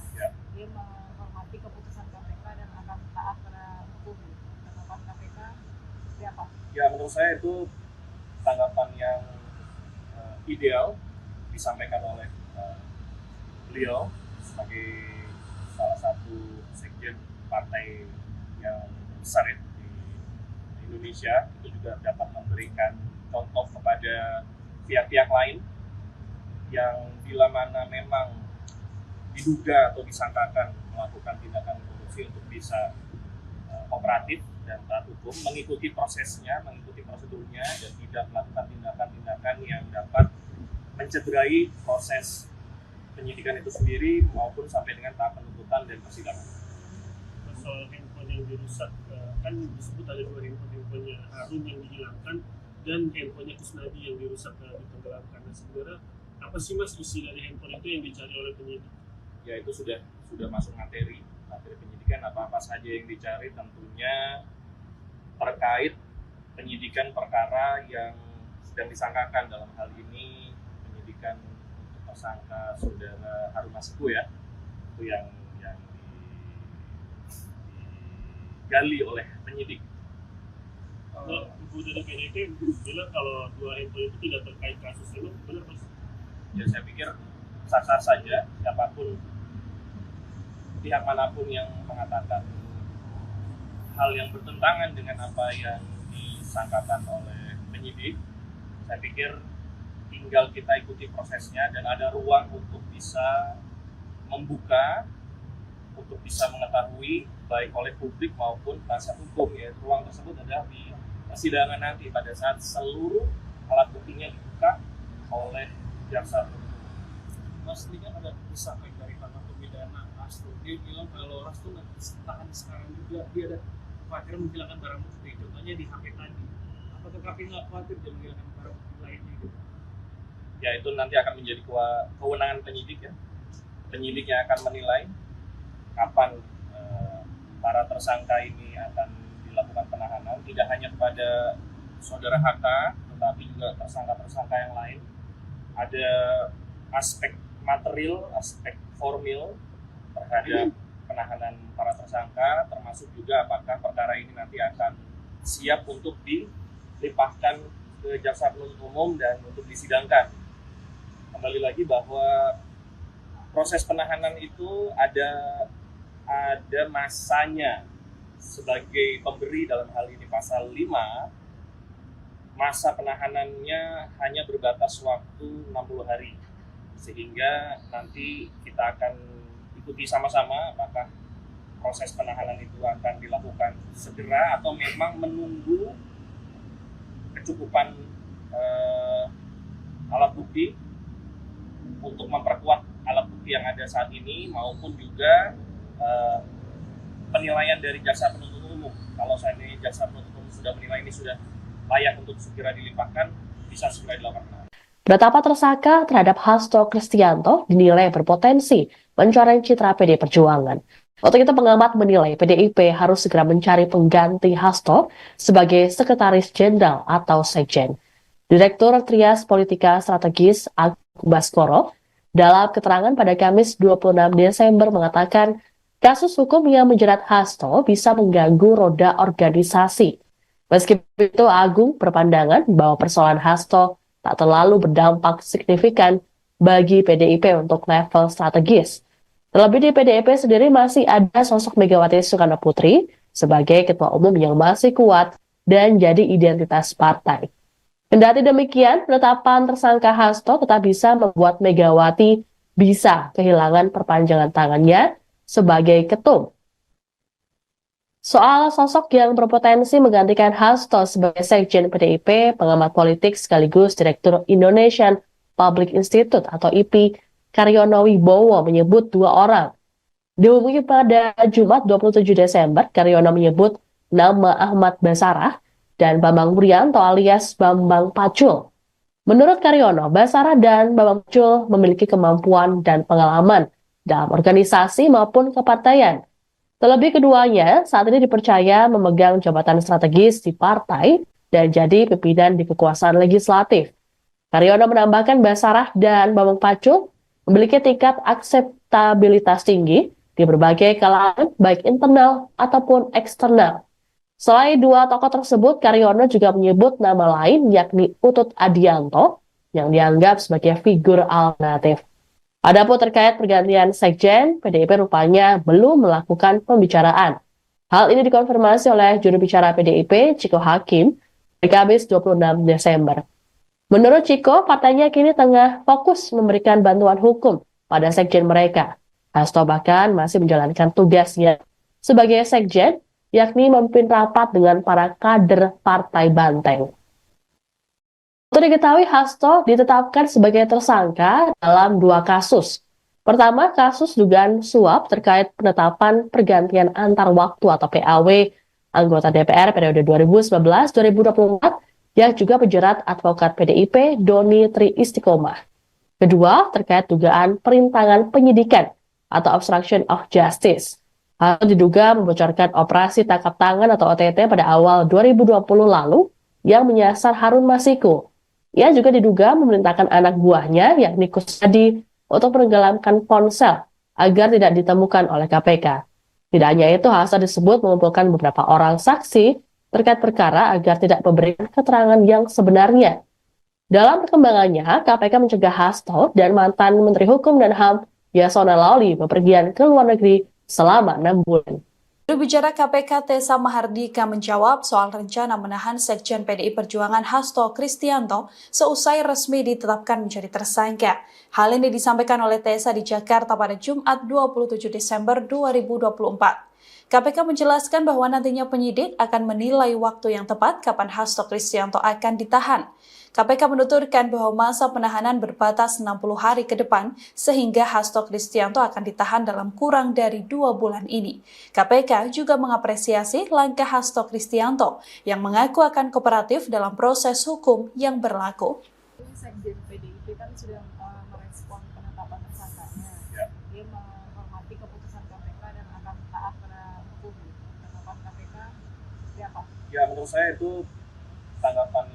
Dia menghormati keputusan KPK dan akan taat pada hukum. Tanggapan KPK seperti apa? Ya, menurut saya itu tanggapan yang ideal disampaikan oleh beliau sebagai salah satu sekjen partai yang besar ya, di Indonesia. Itu juga dapat memberikan contoh kepada pihak-pihak lain yang bila mana memang diduga atau disangkakan melakukan tindakan korupsi untuk bisa kooperatif dan taat hukum, mengikuti prosesnya, mengikuti prosedurnya, dan tidak melakukan tindakan-tindakan yang dapat mencederai proses penyidikan itu sendiri maupun sampai dengan tahap penuntutan dan persidangan. Soal handphone yang dirusak, kan disebut ada 2 handphonenya Harun yang dihilangkan dan handphonenya Kusnadi yang dirusak ditenggelamkan. Nah, sebenarnya apa sih Mas isi dari handphone itu yang dicari oleh penyidik? Ya, itu sudah masuk materi penyidikan, apa-apa saja yang dicari tentunya terkait penyidikan perkara yang sedang disangkakan. Dalam hal ini penyidikan untuk tersangka saudara Harun Masiku ya, itu yang digali oleh penyidik. Ibu dari PDIP bilang kalau 2 handphone itu tidak terkait kasus ini, benar Mas? Ya, saya pikir sah-sah saja siapapun, pihak manapun yang mengatakan hal yang bertentangan dengan apa yang disangkakan oleh penyidik. Saya pikir tinggal kita ikuti prosesnya dan ada ruang untuk bisa membuka, untuk bisa mengetahui baik oleh publik maupun penasihat hukum. Ya, ruang tersebut ada di persidangan nanti pada saat seluruh alat buktinya dibuka oleh jaksa. Mas, ini kan ada desakan dari Pak Pidana Hasto. Dia bilang kalau Hasto nanti tahan sekarang juga dia ada khawatir menghilangkan barang bukti, contohnya di HP tadi. Apakah KPK nggak khawatir dia menghilangkan barang bukti lainnya gitu? Ya, itu nanti akan menjadi kewenangan penyidik ya. Penyidik yang akan menilai kapan para tersangka ini akan dilakukan penahanan, tidak hanya kepada saudara HK, tetapi juga tersangka-tersangka yang lain. Ada aspek material, aspek formil terhadap penahanan para tersangka, termasuk juga apakah perkara ini nanti akan siap untuk dilimpahkan ke jaksa penuntut umum dan untuk disidangkan. Kembali lagi bahwa proses penahanan itu ada masanya. Sebagai pemberi dalam hal ini pasal 5, masa penahanannya hanya berbatas waktu 60 hari. Sehingga nanti kita akan ikuti sama-sama apakah proses penahanan itu akan dilakukan segera atau memang menunggu kecukupan alat bukti untuk memperkuat alat bukti yang ada saat ini maupun juga penilaian dari jaksa penuntut umum. Kalau saat ini jaksa penuntut umum sudah menilai ini sudah layak untuk segera dilimpahkan, bisa segera dilakukan. Penetapan tersangka terhadap Hasto Kristianto dinilai berpotensi mencoreng citra PDI Perjuangan. Untuk itu pengamat menilai PDIP harus segera mencari pengganti Hasto sebagai Sekretaris Jenderal atau Sekjen. Direktur Trias Politika Strategis Agus Baskoro dalam keterangan pada Kamis 26 Desember mengatakan kasus hukum yang menjerat Hasto bisa mengganggu roda organisasi. Meskipun itu, Agung berpandangan bahwa persoalan Hasto tak terlalu berdampak signifikan bagi PDIP untuk level strategis. Terlebih di PDIP sendiri masih ada sosok Megawati Soekarno Putri sebagai ketua umum yang masih kuat dan jadi identitas partai. Kendati demikian, penetapan tersangka Hasto tetap bisa membuat Megawati bisa kehilangan perpanjangan tangannya sebagai ketum. Soal sosok yang berpotensi menggantikan Hasto sebagai sekjen PDIP, pengamat politik sekaligus Direktur Indonesian Public Institute atau IP, Karyono Wibowo menyebut dua orang. Dihubungi pada Jumat 27 Desember, Karyono menyebut nama Ahmad Basarah dan Bambang Wuryanto alias Bambang Pacul. Menurut Karyono, Basarah dan Bambang Pacul memiliki kemampuan dan pengalaman dalam organisasi maupun kepartaian. Terlebih keduanya saat ini dipercaya memegang jabatan strategis di partai dan jadi pimpinan di kekuasaan legislatif. Karyono menambahkan Basarah dan Bambang Pacul memiliki tingkat akseptabilitas tinggi di berbagai kalangan baik internal ataupun eksternal. Selain dua tokoh tersebut, Karyono juga menyebut nama lain yakni Utut Adianto yang dianggap sebagai figur alternatif. Adapun terkait pergantian sekjen, PDIP rupanya belum melakukan pembicaraan. Hal ini dikonfirmasi oleh juru bicara PDIP, Ciko Hakim, di Kamis 26 Desember. Menurut Ciko, partainya kini tengah fokus memberikan bantuan hukum pada sekjen mereka. Hasto bahkan masih menjalankan tugasnya sebagai sekjen, yakni memimpin rapat dengan para kader Partai Banteng. Untuk diketahui, Hasto ditetapkan sebagai tersangka dalam dua kasus. Pertama, kasus dugaan suap terkait penetapan pergantian antar waktu atau PAW anggota DPR periode 2019-2024 yang juga penjerat advokat PDIP Doni Tri Istiqomah. Kedua, terkait dugaan perintangan penyidikan atau obstruction of justice. Hasto diduga membocorkan operasi tangkap tangan atau OTT pada awal 2020 lalu yang menyasar Harun Masiku. Ia juga diduga memerintahkan anak buahnya, yakni Kusnadi, untuk menenggelamkan ponsel agar tidak ditemukan oleh KPK. Tidak hanya itu, Hasto disebut mengumpulkan beberapa orang saksi terkait perkara agar tidak memberikan keterangan yang sebenarnya. Dalam perkembangannya, KPK mencegah Hasto dan mantan Menteri Hukum dan HAM Yasona Lawli bepergian ke luar negeri selama 6 bulan. Juru bicara KPK Tessa Mahardika menjawab soal rencana menahan Sekjen PDI Perjuangan Hasto Kristianto seusai resmi ditetapkan menjadi tersangka. Hal ini disampaikan oleh Tessa di Jakarta pada Jumat 27 Desember 2024. KPK menjelaskan bahwa nantinya penyidik akan menilai waktu yang tepat kapan Hasto Kristianto akan ditahan. KPK menuturkan bahwa masa penahanan berbatas 60 hari ke depan sehingga Hasto Kristianto akan ditahan dalam kurang dari 2 bulan ini. KPK juga mengapresiasi langkah Hasto Kristianto yang mengaku akan kooperatif dalam proses hukum yang berlaku. Sekjen PDIP kan sudah merespon penetapan tersangkanya. Ya. Dia menghormati keputusan KPK dan akan taat pada hukum. Tanggapan KPK seperti apa? Ya, menurut saya itu tanggapan